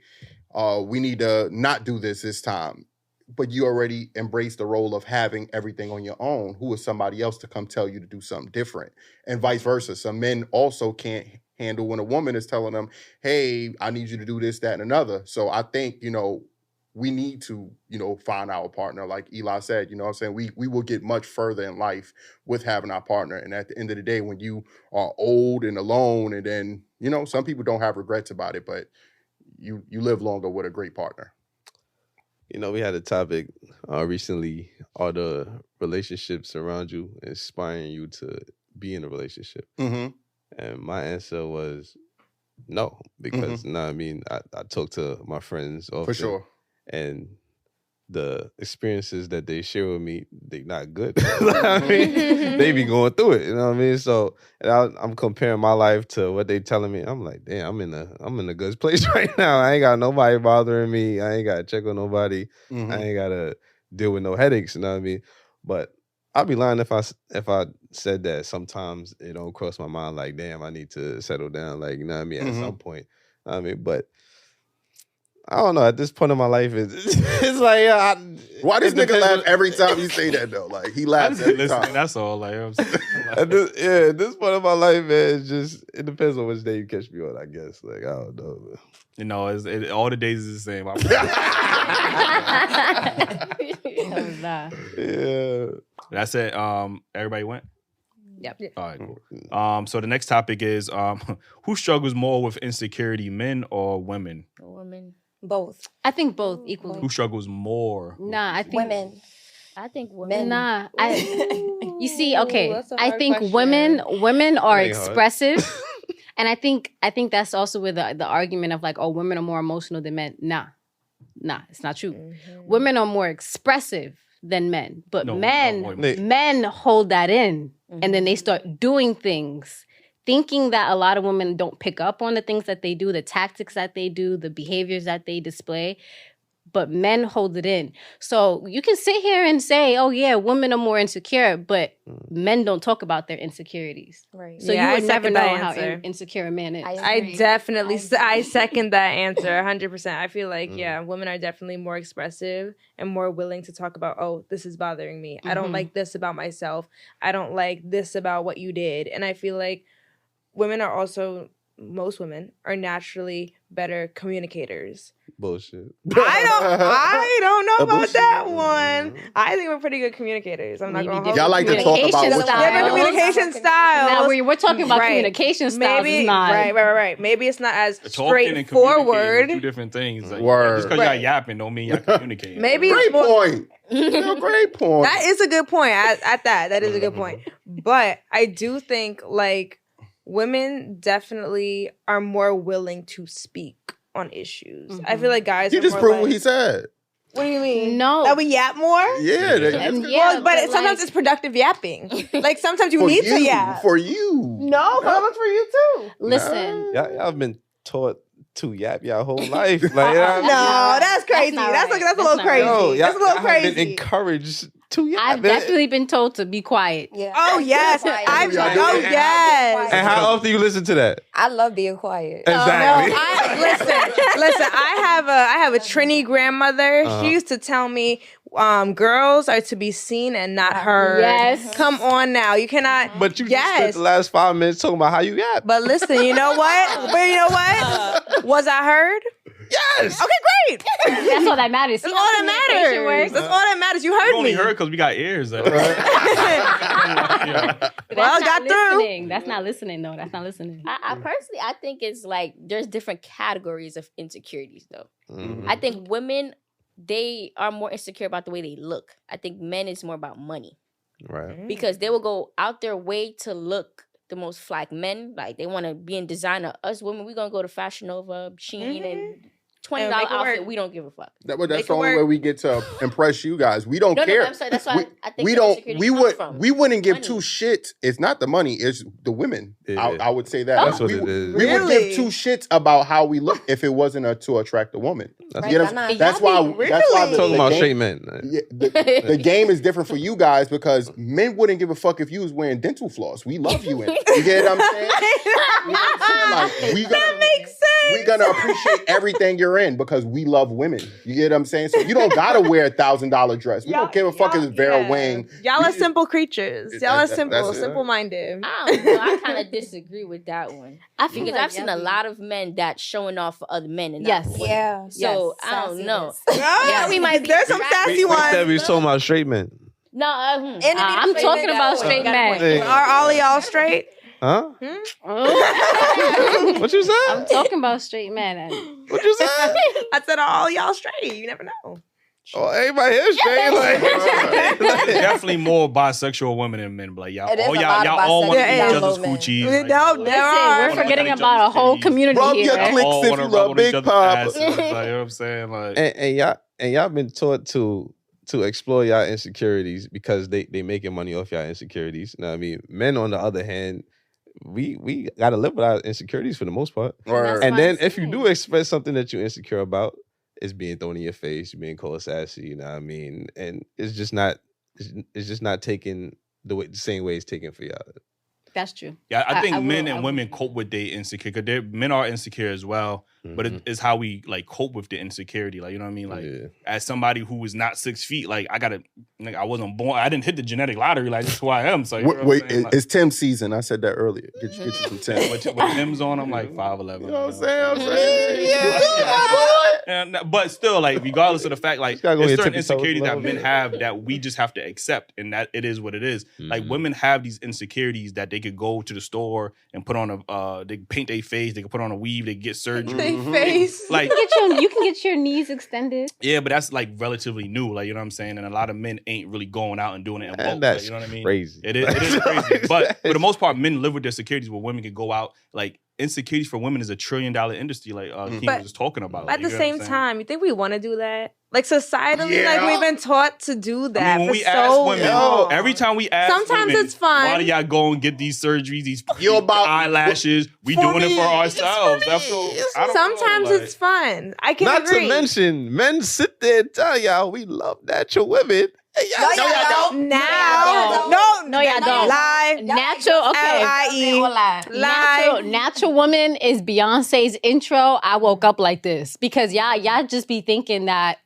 Speaker 9: we need to not do this time. But you already embrace the role of having everything on your own. Who is somebody else to come tell you to do something different? And vice versa. Some men also can't handle when a woman is telling them, hey, I need you to do this, that, and another. So I think, we need to, find our partner. Like Eli said, what I'm saying? We will get much further in life with having our partner. And at the end of the day, when you are old and alone, and then, some people don't have regrets about it, but you live longer with a great partner.
Speaker 13: We had a topic recently, are the relationships around you inspiring you to be in a relationship? And my answer was no, because I talk to my friends often.
Speaker 9: For sure.
Speaker 13: And the experiences that they share with me, they not good. They be going through it, you know what I mean? So I'm comparing my life to what they telling me. I'm like, damn, I'm in a good place right now. I ain't got nobody bothering me. I ain't got to check on nobody. I ain't got to deal with no headaches, you know what I mean? But I'd be lying if I said that sometimes it don't cross my mind like, damn, I need to settle down, like, you know what I mean, at some point. But I don't know. At this point in my life, it's like
Speaker 9: why does nigga laugh every time you say that though? Like he laughs every time.
Speaker 8: That's all. Like, I'm saying, like,
Speaker 13: at this point in my life, man, it depends on which day you catch me on. I guess. Like I don't know. Man.
Speaker 8: You know, all the days is the same.
Speaker 13: Yeah.
Speaker 8: That's it. Everybody went.
Speaker 6: Yep.
Speaker 8: All right, cool. So the next topic is who struggles more with insecurity, men or women?
Speaker 12: Women.
Speaker 5: Both.
Speaker 6: I think both equally.
Speaker 8: Who struggles more?
Speaker 6: Nah, I think
Speaker 5: women.
Speaker 12: I think women.
Speaker 6: Nah, you see, okay.
Speaker 11: that's a
Speaker 6: I
Speaker 11: hard
Speaker 6: think
Speaker 11: question.
Speaker 6: women are
Speaker 13: Ain't hard.
Speaker 6: expressive, and I think that's also where the argument of like, oh, women are more emotional than men. Nah, it's not true.
Speaker 11: Mm-hmm.
Speaker 6: Women are more expressive than men, but
Speaker 8: No,
Speaker 6: men hold that in, and then they start doing things, thinking that a lot of women don't pick up on the things that they do, the tactics that they do, the behaviors that they display. But men hold it in. So you can sit here and say, oh, yeah, women are more insecure, but men don't talk about their insecurities.
Speaker 5: Right.
Speaker 6: So
Speaker 11: Yeah,
Speaker 6: you would
Speaker 11: I
Speaker 6: never
Speaker 11: second
Speaker 6: know
Speaker 11: that
Speaker 6: how
Speaker 11: answer.
Speaker 6: insecure a man is.
Speaker 11: I definitely, I second that answer 100%. I feel like, yeah, women are definitely more expressive and more willing to talk about, oh, this is bothering me. I don't like this about myself. I don't like this about what you did. And I feel like women are also, most women are naturally better communicators.
Speaker 13: Bullshit.
Speaker 11: I don't know about
Speaker 13: bullshit.
Speaker 11: that one. I think we're pretty good communicators. I'm not
Speaker 6: Maybe
Speaker 11: going to
Speaker 6: different
Speaker 9: Y'all like to talk about
Speaker 6: communication
Speaker 9: what
Speaker 6: styles.
Speaker 11: different communication styles.
Speaker 6: Now, we're talking about
Speaker 11: Right.
Speaker 6: communication styles.
Speaker 11: Maybe
Speaker 6: is not.
Speaker 11: right. Maybe it's not as
Speaker 8: Talking and communicating
Speaker 11: straightforward.
Speaker 8: are two different things. Like,
Speaker 9: Word.
Speaker 8: Just because y'all yapping don't mean y'all communicating.
Speaker 11: Maybe
Speaker 9: Great
Speaker 11: it's more,
Speaker 9: point. Great point.
Speaker 11: that is a good point. At that, that is a good point. But I do think like women definitely are more willing to speak on issues. I feel like guys.
Speaker 9: You
Speaker 11: are
Speaker 9: just
Speaker 11: more
Speaker 9: proved
Speaker 11: like,
Speaker 9: what he said.
Speaker 11: What do you mean?
Speaker 6: No.
Speaker 11: That we yap more?
Speaker 9: Yeah.
Speaker 11: Well, but sometimes it's productive yapping. Like sometimes you
Speaker 9: for
Speaker 11: need
Speaker 9: you,
Speaker 11: to yap.
Speaker 9: For you.
Speaker 11: No, but it's for you too.
Speaker 6: Listen.
Speaker 13: Y'all been taught to yap y'all whole life. Like,
Speaker 11: No, that's crazy.
Speaker 6: not
Speaker 11: That's
Speaker 6: right.
Speaker 11: a little
Speaker 6: That's not
Speaker 11: crazy.
Speaker 13: Yo,
Speaker 11: That's a little
Speaker 13: y'all have been
Speaker 11: crazy.
Speaker 13: encouraged to yap.
Speaker 6: I've definitely been told to be quiet.
Speaker 5: Yeah.
Speaker 11: Oh yes,
Speaker 5: I'm
Speaker 11: yes.
Speaker 13: And how often you listen to that?
Speaker 5: I love being quiet.
Speaker 13: Exactly.
Speaker 11: Listen. I have a Trini grandmother. She used to tell me, girls are to be seen and not heard.
Speaker 6: Yes.
Speaker 11: Come on now, you cannot.
Speaker 13: But you just spent the last 5 minutes talking about how you yap.
Speaker 11: But listen, you know what? Was I heard?
Speaker 9: Yes.
Speaker 11: Okay, great.
Speaker 6: That's all that matters.
Speaker 11: That's all that matters. That's all that matters. You heard
Speaker 8: We only
Speaker 11: me.
Speaker 8: heard because we got ears. Like,
Speaker 11: Well, got through.
Speaker 6: listening. That's not listening, though. That's not listening.
Speaker 12: I personally, I think it's like there's different categories of insecurities, though.
Speaker 13: Mm-hmm.
Speaker 12: I think women, they are more insecure about the way they look. I think men is more about money.
Speaker 13: Right.
Speaker 12: Because they will go out their way to look the most fly. Like men, like they want to be in designer. Us women, we're going to go to Fashion Nova, Shein, and $20
Speaker 11: And make it
Speaker 12: outfit.
Speaker 11: work.
Speaker 12: We don't give a fuck.
Speaker 9: That's
Speaker 11: Make
Speaker 9: the
Speaker 11: it
Speaker 9: only
Speaker 11: work.
Speaker 9: way we get to impress you guys. We don't
Speaker 12: No,
Speaker 9: care.
Speaker 12: I'm sorry. That's why I think
Speaker 9: we
Speaker 12: the
Speaker 9: don't.
Speaker 12: insecurity comes from
Speaker 9: We wouldn't give
Speaker 12: money.
Speaker 9: two shits. It's not the money. It's the women.
Speaker 13: Yeah.
Speaker 9: I would say that.
Speaker 13: That's what
Speaker 9: we,
Speaker 13: it is.
Speaker 9: We would
Speaker 11: Really?
Speaker 9: give two shits about how we look if it wasn't to attract a woman.
Speaker 5: Right,
Speaker 9: You know what
Speaker 5: why
Speaker 9: I'm saying?
Speaker 5: not?
Speaker 9: That's why.
Speaker 11: Really?
Speaker 9: That's why
Speaker 13: Talking
Speaker 9: the
Speaker 13: about
Speaker 9: game,
Speaker 13: straight men.
Speaker 9: yeah, the game is different for you guys because men wouldn't give a fuck if you was wearing dental floss. We love you in it. You get what I'm saying? You know what I'm saying? Like,
Speaker 11: That makes sense.
Speaker 9: we're gonna appreciate everything you're in because we love women. You get what I'm saying? So you don't gotta wear a $1,000 dress. We don't give a fuck if it's Vera Wang.
Speaker 11: Y'all are simple creatures. Y'all are simple,
Speaker 9: that's it.
Speaker 11: simple-minded.
Speaker 12: I don't know. I kind of disagree with that one.
Speaker 6: I feel
Speaker 12: Because
Speaker 6: like
Speaker 12: I've seen a lot of men that showing off for other men. And not
Speaker 6: Yes.
Speaker 12: women.
Speaker 5: Yeah.
Speaker 12: So I don't know.
Speaker 11: Yeah,
Speaker 12: we might be
Speaker 11: There's some sassy
Speaker 13: We said
Speaker 11: ones.
Speaker 13: we was talking about straight men.
Speaker 12: No,
Speaker 6: I'm talking about straight men.
Speaker 13: Hey.
Speaker 11: Are all of y'all straight?
Speaker 13: Huh?
Speaker 6: Oh.
Speaker 13: What you said?
Speaker 6: I'm talking about straight men.
Speaker 13: What you said?
Speaker 11: I said, are all y'all straight? You never know.
Speaker 13: Oh, everybody here straight. Like,
Speaker 8: definitely more bisexual women than men. But like y'all,
Speaker 5: It is
Speaker 8: all
Speaker 5: a
Speaker 8: y'all,
Speaker 5: lot of
Speaker 8: y'all all want to eat
Speaker 11: bisexual
Speaker 8: each other's
Speaker 5: men.
Speaker 8: coochies.
Speaker 11: No,
Speaker 8: Like,
Speaker 11: there are.
Speaker 6: We're forgetting about a whole community
Speaker 9: Rub
Speaker 6: here.
Speaker 9: your
Speaker 6: right?
Speaker 9: clicks
Speaker 8: all
Speaker 9: if
Speaker 8: wanna
Speaker 9: you
Speaker 8: rub
Speaker 9: love
Speaker 8: on each
Speaker 9: Big
Speaker 8: other's
Speaker 9: Pop.
Speaker 8: asses. Like, you know what I'm saying? Like,
Speaker 13: and y'all been taught to explore y'all insecurities because they making money off y'all insecurities. Now, I mean, men on the other hand, we gotta live with our insecurities for the most part.
Speaker 9: Or
Speaker 13: And then if you do express something that you're insecure about, it's being thrown in your face, you're being called sassy, you know what I mean? And it's just not taken the same way it's taken for y'all.
Speaker 6: That's true.
Speaker 8: Yeah, I think men and women cope with their insecurity. Because men are insecure as well, but it's how we like cope with the insecurity. Like, you know what I mean? Like, as somebody who is not 6 feet, like I wasn't born. I didn't hit the genetic lottery. Like, that's who I am. So, you know
Speaker 9: wait,
Speaker 8: like,
Speaker 9: it's Tim's season. I said that earlier. Get you some Tim.
Speaker 8: with Tim's on, I'm like 5'11".
Speaker 9: You know what I'm saying?
Speaker 8: Yeah, but still, like, regardless of the fact, like, there's certain insecurities that men have that we just have to accept, and that it is what it is. Like, women have these insecurities that they could go to the store and put on they paint their face, they could put on a weave, they could get surgery.
Speaker 11: They face.
Speaker 8: Like,
Speaker 6: you can get your knees extended.
Speaker 8: Yeah, but that's like relatively new, like, you know what I'm saying? And a lot of men ain't really going out and doing it in bulk.
Speaker 13: That's
Speaker 8: like, you know what I mean?
Speaker 13: crazy.
Speaker 8: It is crazy. But for the most part, men live with their insecurities where women can go out. Like, insecurities for women is $1 trillion industry, like King was just talking about.
Speaker 11: But at
Speaker 8: like,
Speaker 11: the same time, you think we want to do that? Like, societally, like, we've been taught to do that.
Speaker 8: I mean, when
Speaker 11: for
Speaker 8: we
Speaker 11: so
Speaker 8: ask women,
Speaker 11: long.
Speaker 8: every time we ask
Speaker 11: Sometimes
Speaker 8: women,
Speaker 11: it's fun.
Speaker 8: why do y'all go and get these surgeries, these eyelashes? We doing it for ourselves.
Speaker 11: Sometimes it's fun. I can
Speaker 13: Not
Speaker 11: agree.
Speaker 13: to mention, men sit there and tell y'all we love natural women.
Speaker 11: No, y'all don't. Now. No,
Speaker 6: y'all don't.
Speaker 11: Lie.
Speaker 6: Natural, okay.
Speaker 11: Lie.
Speaker 6: Natural woman is Beyonce's intro. I woke up like this because y'all just be thinking that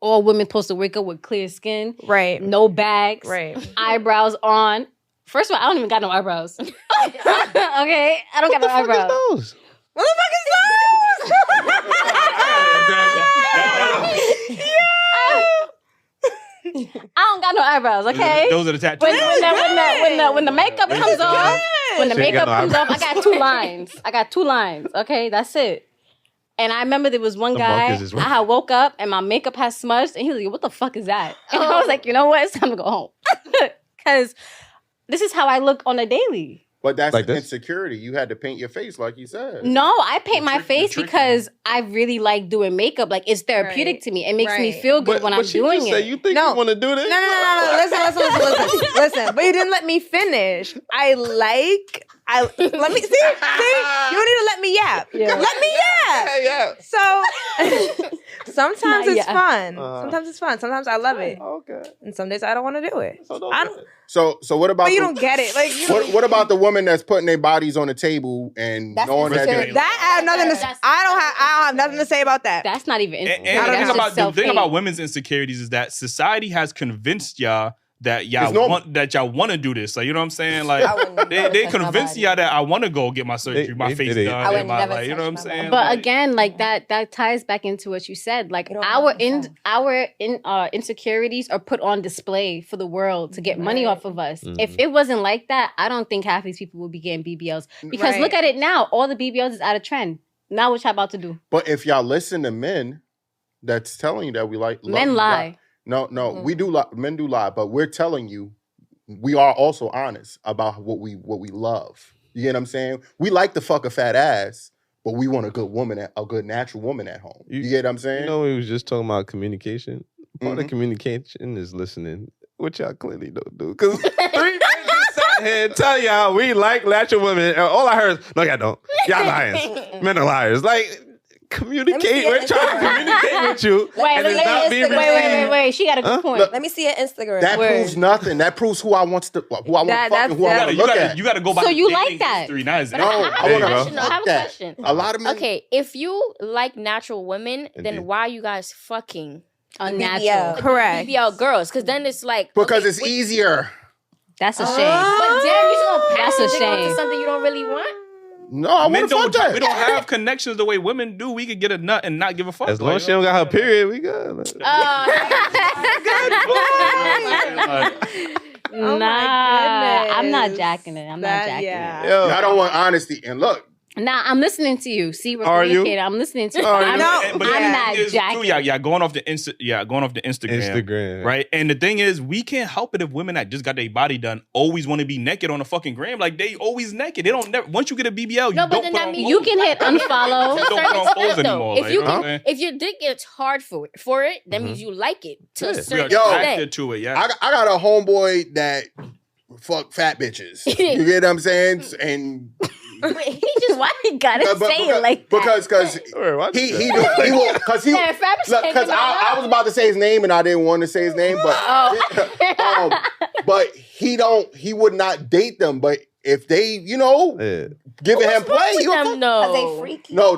Speaker 6: all women supposed to wake up with clear skin,
Speaker 11: right?
Speaker 6: No bags,
Speaker 11: right?
Speaker 6: Eyebrows on. First of all, I don't even got no eyebrows. Okay, I don't got no eyebrows.
Speaker 13: Those?
Speaker 11: What the fuck is those?
Speaker 6: I don't got no eyebrows, okay?
Speaker 8: Those are the tattoos.
Speaker 6: When the makeup comes off, I got 2 lines. I got 2 lines, okay? That's it. And I remember there was one guy, I had woke up and my makeup had smudged, and he was like, what the fuck is that? And I was like, you know what? It's time to go home. Because this is how I look on a daily.
Speaker 9: But that's like insecurity. You had to paint your face, like you said.
Speaker 6: No, I paint my face because I really like doing makeup. Like, it's therapeutic to me. It makes me feel good when I'm doing it.
Speaker 13: You think you want to do this?
Speaker 11: No. Listen. But you didn't let me finish. Let me see. You don't need to let me yap. Yeah. Let me yap. So sometimes it's fun. Sometimes it's fun. Sometimes I love it.
Speaker 9: Okay.
Speaker 11: And some days I don't want to do it.
Speaker 9: So what about?
Speaker 11: But you don't get it. Like,
Speaker 9: what about the women that's putting their bodies on the table and knowing that
Speaker 11: I have nothing to. I don't have nothing to say about that.
Speaker 6: That's not even.
Speaker 8: The thing about women's insecurities is that society has convinced y'all that y'all want to do this. Like, you know what I'm saying? Like, they convinced y'all that I want to go get my surgery, my face done. Like, you know what I'm saying?
Speaker 6: But again, like that ties back into what you said. Like, our insecurities are put on display for the world to get money off of us. Mm-hmm. If it wasn't like that, I don't think half these people would be getting BBLs. Because look at it now. All the BBLs is out of trend. Now what y'all about to do?
Speaker 9: But if y'all listen to men that's telling you that we like
Speaker 6: men lie.
Speaker 9: No, we do lie. Men do lie, but we're telling you we are also honest about what we love. You get what I'm saying? We like to fuck a fat ass, but we want a good woman, a good natural woman at home. You get what I'm saying?
Speaker 13: You know, we was just talking about communication. Part of communication is listening, which y'all clearly don't do. Because 3 men just sat here and tell y'all we like natural women. And all I heard is, no, y'all don't. Y'all liars. Men are liars. Like, communicate. We're trying to communicate with you.
Speaker 6: Wait. She got a good point.
Speaker 5: Let me see her Instagram.
Speaker 9: That proves nothing. That proves who I want to fuck and who I want to look at.
Speaker 8: You got to go by.
Speaker 6: So you like that?
Speaker 9: I
Speaker 12: have a question.
Speaker 9: A lot of men.
Speaker 12: Okay, if you like natural women, then why are you guys fucking
Speaker 6: unnatural?
Speaker 12: Correct. BBL girls, because then it's like
Speaker 9: because it's easier.
Speaker 6: That's a shame.
Speaker 12: But then you just gonna
Speaker 6: pass
Speaker 12: a shame to something you don't really want.
Speaker 9: No, I want to fuck that.
Speaker 8: We don't have connections the way women do. We could get a nut and not give a fuck.
Speaker 13: As long as she don't got her period, we good.
Speaker 6: I'm not jacking it. I'm not jacking it.
Speaker 9: Yo, I don't want honesty. And look.
Speaker 6: Nah, I'm listening to you. See, we're communicating. I'm listening to you. I'm not jacking.
Speaker 8: Yeah, going off the Instagram. Right? And the thing is, we can't help it if women that just got their body done always want to be naked on the fucking gram. Like, they always naked. They don't never. Once you get a BBL, you don't put on clothes.
Speaker 6: You can hit unfollow.
Speaker 8: You don't put on clothes anymore.
Speaker 12: If your dick gets hard for it, that means you like it to a certain
Speaker 8: extent. To it, yeah.
Speaker 9: I got a homeboy that fuck fat bitches. You get what I'm saying? And
Speaker 12: why he gotta say it like that?
Speaker 9: Because I was about to say his name and I didn't want to say his name, but but he would not date them, but if they, you know, giving him play,
Speaker 12: them,
Speaker 5: they freaky.
Speaker 9: No,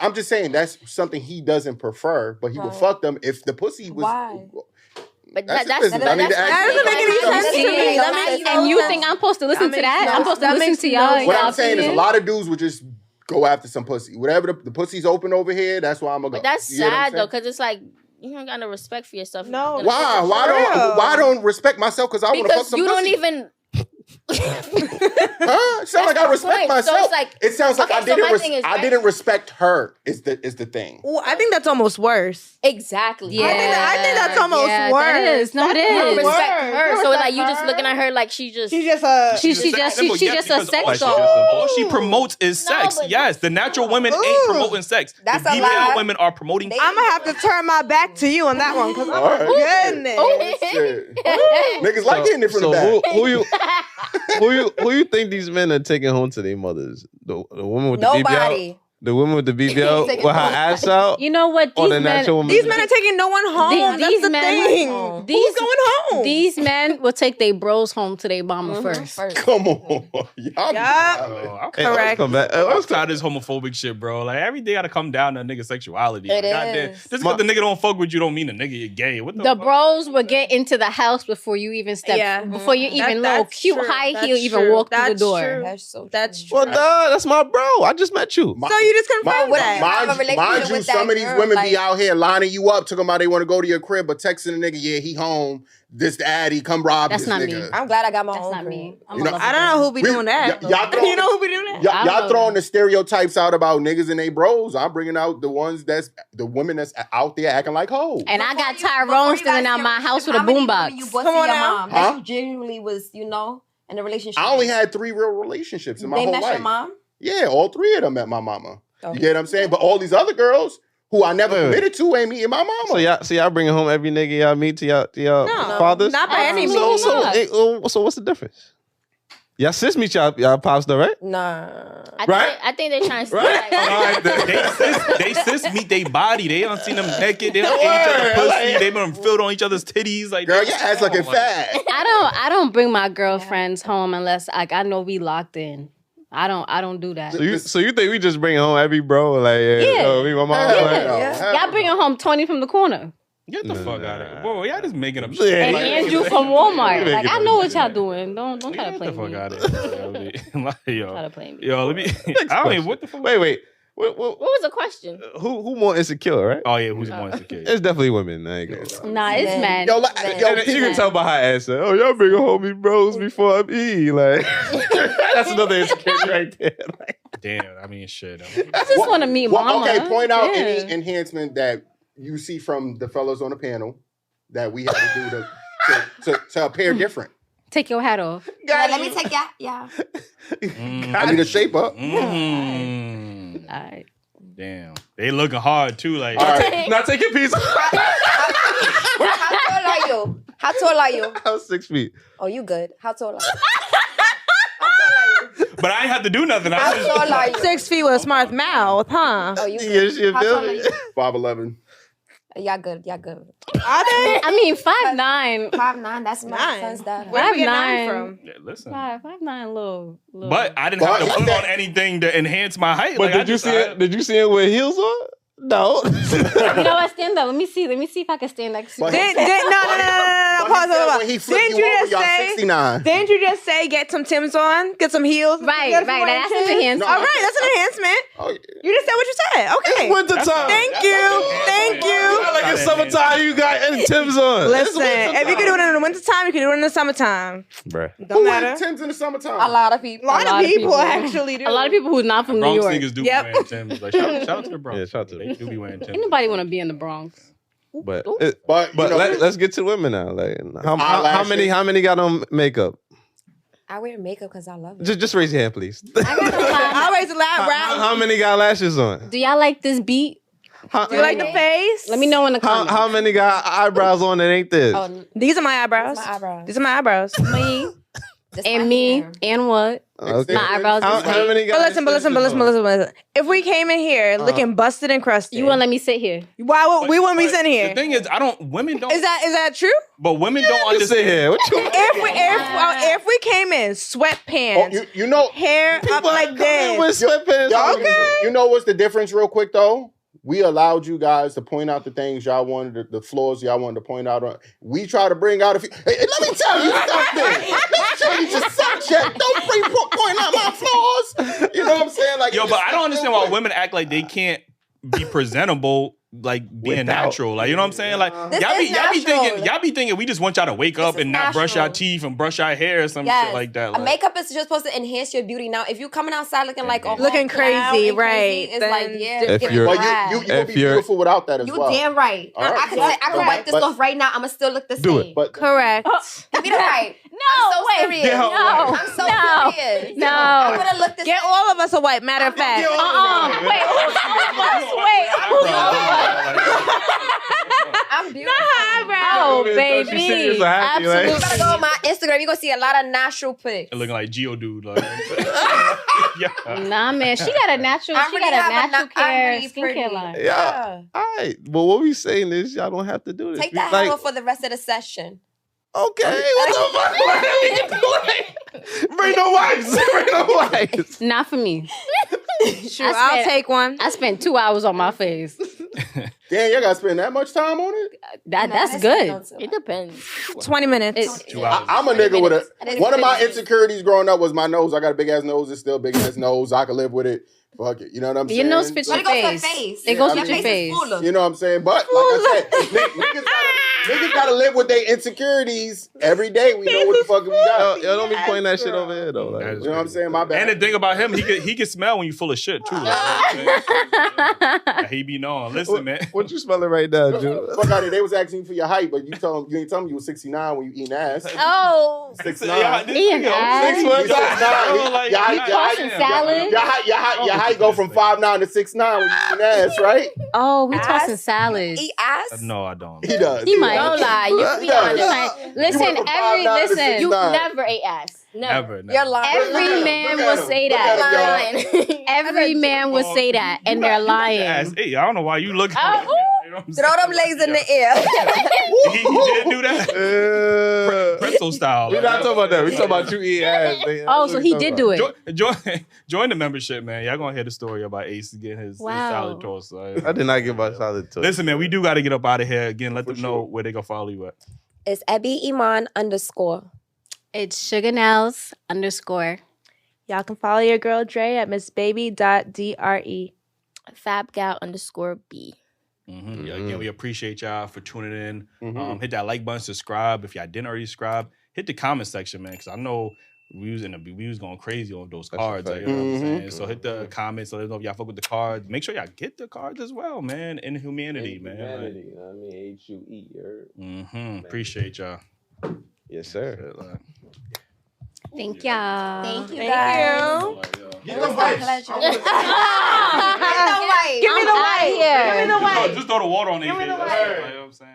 Speaker 9: I'm just saying that's something he doesn't prefer, but he will fuck them if the pussy was.
Speaker 5: Why?
Speaker 12: But
Speaker 9: that
Speaker 12: doesn't
Speaker 9: make any sense
Speaker 11: to me.
Speaker 6: And you think I'm supposed to listen to that? I'm supposed to listen to y'all.
Speaker 9: What I'm saying is a lot of dudes would just go after some pussy. Whatever the pussy's open over here, that's why I'm gonna go.
Speaker 12: But that's sad though, because it's like you don't got no respect for yourself.
Speaker 11: No.
Speaker 9: Why? Why don't respect myself? Because I want to fuck some
Speaker 12: you
Speaker 9: pussy.
Speaker 12: don't even.
Speaker 9: Huh? It sounds like I respect myself.
Speaker 12: So it's like,
Speaker 9: it sounds like I didn't respect her. Is the thing?
Speaker 11: Well, I think that's almost worse.
Speaker 12: Exactly.
Speaker 11: Yeah, I think that's almost worse.
Speaker 6: That is. No, it
Speaker 12: You
Speaker 6: is.
Speaker 12: don't respect her, so like you just looking at her like she's just
Speaker 6: a sex doll.
Speaker 8: All she promotes is sex. Yes, the natural women ain't promoting sex.
Speaker 11: That's
Speaker 8: the
Speaker 11: a lie.
Speaker 8: BBL women are promoting.
Speaker 11: I'm gonna have to turn my back to you on that one because goodness.
Speaker 9: Niggas like getting it from the back.
Speaker 13: Who you think these men are taking home to their mothers? The woman with the BBL? The woman with the BBL with her ass out?
Speaker 6: You know what?
Speaker 9: These men
Speaker 11: are taking no one home. That's the thing. Who's going home?
Speaker 6: These men will take their bros home to their mama first.
Speaker 9: Come on.
Speaker 11: Correct.
Speaker 8: I'm tired of this homophobic shit, bro. Like, every day gotta come down to nigga sexuality.
Speaker 6: It
Speaker 8: Goddamn.
Speaker 6: is.
Speaker 8: Just because the nigga don't fuck with you don't mean the nigga you're gay. What the
Speaker 6: The
Speaker 8: fuck?
Speaker 6: bros will get into the house before you even step, before you even little cute high heel even walk through the door.
Speaker 11: That's true.
Speaker 13: Well, duh, that's my bro. I just met you.
Speaker 11: So you just confirmed that.
Speaker 9: Mind you, some of these women be out here lining you up, talking about they want to go to your crib, but texting a nigga, yeah, he home. This the addy, come rob
Speaker 6: That's
Speaker 9: this
Speaker 6: not
Speaker 9: nigga.
Speaker 6: me.
Speaker 5: I'm glad I got my own.
Speaker 6: That's not me.
Speaker 9: You know,
Speaker 11: I don't know who be doing that.
Speaker 9: Y'all
Speaker 11: You know who be doing that?
Speaker 9: Y'all throwing the stereotypes out about niggas and they bros. I'm bringing out the ones that's the women that's out there acting like hoes.
Speaker 6: And I got Tyrone standing out my house with a boombox.
Speaker 5: You busted your mom. That you genuinely was, in a relationship.
Speaker 9: I only had 3 real relationships in my
Speaker 5: They
Speaker 9: whole
Speaker 5: met
Speaker 9: life.
Speaker 5: your mom?
Speaker 9: Yeah, all 3 of them met my mama. You get what I'm saying? But all these other girls who I never committed to ain't meeting my mama.
Speaker 13: So y'all bringing home every nigga y'all meet to y'all fathers?
Speaker 11: Not by any means.
Speaker 13: So what's the difference? Y'all sis meet y'all pops though, right?
Speaker 5: Nah.
Speaker 12: I think they're trying to say
Speaker 8: They sis meet they body. They don't see them naked. They don't eat each other's pussy. They been filled on each other's titties. Like,
Speaker 9: girl, your ass looking fat.
Speaker 6: I don't bring my girlfriends home unless I know we locked in. I don't do that.
Speaker 13: So you think we just bring home every bro? Like, me, my mom.
Speaker 6: Y'all bring home 20 from the corner.
Speaker 8: Get the fuck out of here. Bro, y'all just making up
Speaker 6: And
Speaker 8: shit.
Speaker 6: Andrew from Walmart. Like, I know what y'all doing. Don't try to play
Speaker 8: Get the
Speaker 6: me.
Speaker 8: fuck out of here. Like, yo.
Speaker 6: Try to play me.
Speaker 8: Yo, let me. I don't even. What the fuck?
Speaker 13: Wait.
Speaker 12: What was the question?
Speaker 13: Who more insecure, right?
Speaker 8: Oh yeah, who's more insecure?
Speaker 13: It's definitely women. I ain't gonna.
Speaker 6: Nah, it's men.
Speaker 9: Yo,
Speaker 13: you can tell by her answer. Oh, y'all bring home me bros before I'm E. Like, that's another insecurity right there. Like,
Speaker 8: damn, I mean, shit.
Speaker 6: I just want to meet mama.
Speaker 9: Okay, point out any enhancement that you see from the fellas on the panel that we had to do to appear different.
Speaker 6: Take your hat off.
Speaker 5: Let me take that. Yeah.
Speaker 9: I need a shape up.
Speaker 6: All right.
Speaker 8: Damn. They looking hard too. Like,
Speaker 9: all right.
Speaker 13: Now take your piece.
Speaker 5: How tall are you? How tall are you?
Speaker 13: I was 6 feet.
Speaker 5: Oh, you good. How tall are you?
Speaker 8: But I ain't have to do nothing. I
Speaker 5: How tall are you?
Speaker 11: 6 feet with a smart mouth, huh?
Speaker 5: Oh, you good. How tall are you?
Speaker 9: 5'11".
Speaker 5: Y'all good.
Speaker 11: Are they?
Speaker 6: I mean, 5'9".
Speaker 5: 5'9". That's my son's dad.
Speaker 11: Where did we get
Speaker 6: 5'9"
Speaker 11: from?
Speaker 8: Yeah, listen.
Speaker 6: 5'9", little.
Speaker 8: But I didn't have to put on anything to enhance my height.
Speaker 13: But did you see it? Did you see it with heels on? No.
Speaker 6: You know what? Stand up. Let me see if I can stand next to you.
Speaker 11: No. Pause.
Speaker 9: When he flipped you over, y'all 69.
Speaker 11: Didn't you just say get some Timbs on, get some heels?
Speaker 6: Right. That's an enhancement.
Speaker 11: All right, that's an enhancement.
Speaker 9: Oh, yeah.
Speaker 11: You just said what you said. Okay.
Speaker 13: It's wintertime.
Speaker 11: Thank you.
Speaker 13: Like it's summertime, you got Tim's on.
Speaker 11: Listen, if you can do it in the wintertime, you can do it in the summertime.
Speaker 13: Bruh.
Speaker 11: Don't matter.
Speaker 9: Who Tim's in the summertime?
Speaker 5: A lot of people.
Speaker 11: A lot of people actually do.
Speaker 6: A lot of people who's not from New
Speaker 8: Bronx
Speaker 6: York.
Speaker 8: niggas do be wearing Timbs. Like, shout out to the Bronx.
Speaker 13: Yeah, shout out to
Speaker 8: They do be wearing Timbs.
Speaker 6: Ain't nobody want to be in the Bronx.
Speaker 13: But let's get to women now. Like how many got on makeup?
Speaker 5: I wear makeup because I love it.
Speaker 13: Just raise your hand, please.
Speaker 11: I'll raise a loud round.
Speaker 13: How many got lashes on?
Speaker 6: Do y'all like this beat?
Speaker 11: Do you like the face?
Speaker 6: Let me know in the comments.
Speaker 13: How many got eyebrows on that ain't this?
Speaker 11: These are my eyebrows.
Speaker 5: My eyebrows.
Speaker 11: These are my eyebrows.
Speaker 6: Me. And me. And what?
Speaker 13: Okay.
Speaker 6: My eyebrows.
Speaker 13: How many
Speaker 11: But
Speaker 13: guys?
Speaker 11: listen. If we came in here looking busted and crusted,
Speaker 6: You wouldn't let me sit here.
Speaker 11: why would we wouldn't be sitting here?
Speaker 8: The thing is, women don't.
Speaker 11: Is that true?
Speaker 8: But women don't understand.
Speaker 13: Sit here. What you mean?
Speaker 11: If we came in sweatpants,
Speaker 9: you know,
Speaker 11: hair up like this,
Speaker 13: with sweatpants.
Speaker 11: Okay.
Speaker 9: You know what's the difference, real quick though? We allowed you guys to point out the things y'all wanted, the flaws y'all wanted to point out. We try to bring out a few. Hey, let me tell you something. Let's change the subject. Don't point out my flaws. You know what I'm saying? Like,
Speaker 8: Yo, but I don't understand why women act like they can't be presentable. Like being natural, like you know what I'm saying. Like y'all be thinking we just want y'all to wake up and not brush our teeth and brush our hair or some shit like that. Like,
Speaker 16: makeup is just supposed to enhance your beauty. Now, if you coming outside looking like
Speaker 11: looking crazy, right?
Speaker 16: It's like
Speaker 13: if you're
Speaker 9: be beautiful without that as well.
Speaker 16: You damn right. I can wipe this off right now. I'm gonna still look the same.
Speaker 9: But
Speaker 11: correct.
Speaker 16: Give me the right.
Speaker 6: No,
Speaker 16: I'm so serious. I'm so serious.
Speaker 6: No.
Speaker 16: I'm gonna look the
Speaker 11: Get
Speaker 16: same.
Speaker 11: all of us a wipe. Matter of fact.
Speaker 6: Wait, who's all of us? Wait, who's all of us?
Speaker 16: I'm beautiful.
Speaker 6: Oh, baby.
Speaker 16: Absolutely. You gotta go on my Instagram. You're gonna see a lot of natural pics.
Speaker 8: looking like Geodude. Like,
Speaker 6: Nah, man. She got a natural. She got a natural care skincare line.
Speaker 13: Yeah. All right. But what we saying is y'all don't have to do this.
Speaker 16: Take that hat off for the rest of the session.
Speaker 13: Okay. What the fuck? Bring no wipes.
Speaker 6: Not for me.
Speaker 11: Sure, I'll take one.
Speaker 6: I spent 2 hours on my face.
Speaker 9: Damn, you gotta spend that much time on it?
Speaker 6: That's good.
Speaker 12: It depends.
Speaker 11: 20 minutes.
Speaker 8: 2 hours.
Speaker 9: I'm a nigga with a. One of my insecurities growing up was my nose. I got a big ass nose. It's still a big ass nose. I can live with it. Fuck it. You know what I'm saying?
Speaker 6: Your nose fits your face. It goes with your face.
Speaker 9: You know what I'm saying? But like I said, niggas gotta live with their insecurities every day. We know what the fuck we got.
Speaker 13: Yo, don't be pointing that shit over here though. Like,
Speaker 9: you know what I'm saying? My bad.
Speaker 8: And the thing about him, he can smell when you full of shit too. Like, he be knowing. Listen, man.
Speaker 13: What you smelling right now, Joe?
Speaker 9: Fuck out of it. They was asking you for your height, but you ain't tell me you was 69 when you eating ass.
Speaker 6: Oh,
Speaker 9: 6'9".
Speaker 6: eating ass.
Speaker 9: 6'9". Your height go from 5'9" to 6'9" when you eating ass, right?
Speaker 6: Oh, we tossing salads.
Speaker 16: Eat ass?
Speaker 8: No, I don't.
Speaker 9: He does.
Speaker 6: He might.
Speaker 12: Don't lie. You be honest.
Speaker 6: Listen,
Speaker 12: You never ate ass.
Speaker 8: Never.
Speaker 16: You're lying.
Speaker 6: Every man will say that. Every man will say that, and they're lying.
Speaker 8: Hey, I don't know why you look.
Speaker 16: Throw them legs in the air.
Speaker 8: He did do that. Pretzel style.
Speaker 13: We're not talking about that. We're talking about you eating ass.
Speaker 6: Oh, so he did do it.
Speaker 8: Join the membership, man. Y'all gonna hear the story about Ace getting his salad toast.
Speaker 13: I did not get my salad toast.
Speaker 8: Listen, man, we do got to get up out of here. Again, let them know where they gonna follow you at.
Speaker 16: It's Abby Iman _
Speaker 6: It's SugarNels _
Speaker 11: Y'all can follow your girl Dre at missbaby.dre.
Speaker 12: FabGal _B.
Speaker 8: Yeah, again, we appreciate y'all for tuning in. Hit that like button, subscribe. If y'all didn't already subscribe, hit the comment section, man, because I know we was going crazy on those cards. Like, you know what I'm saying? So hit the comments. So let us know if y'all fuck with the cards. Make sure y'all get the cards as well, man. Inhumanity, man.
Speaker 13: Inhumanity, you know what I mean? HUE.
Speaker 8: Appreciate y'all.
Speaker 13: Yes, sir.
Speaker 6: Thank y'all.
Speaker 16: Thank you,
Speaker 11: Thank
Speaker 16: guys.
Speaker 11: you.
Speaker 9: Give me the wipes.
Speaker 16: Give me the white.
Speaker 11: Give me the white.
Speaker 6: Here.
Speaker 11: Give me the white.
Speaker 8: Just throw the water on their face. You know what I'm saying?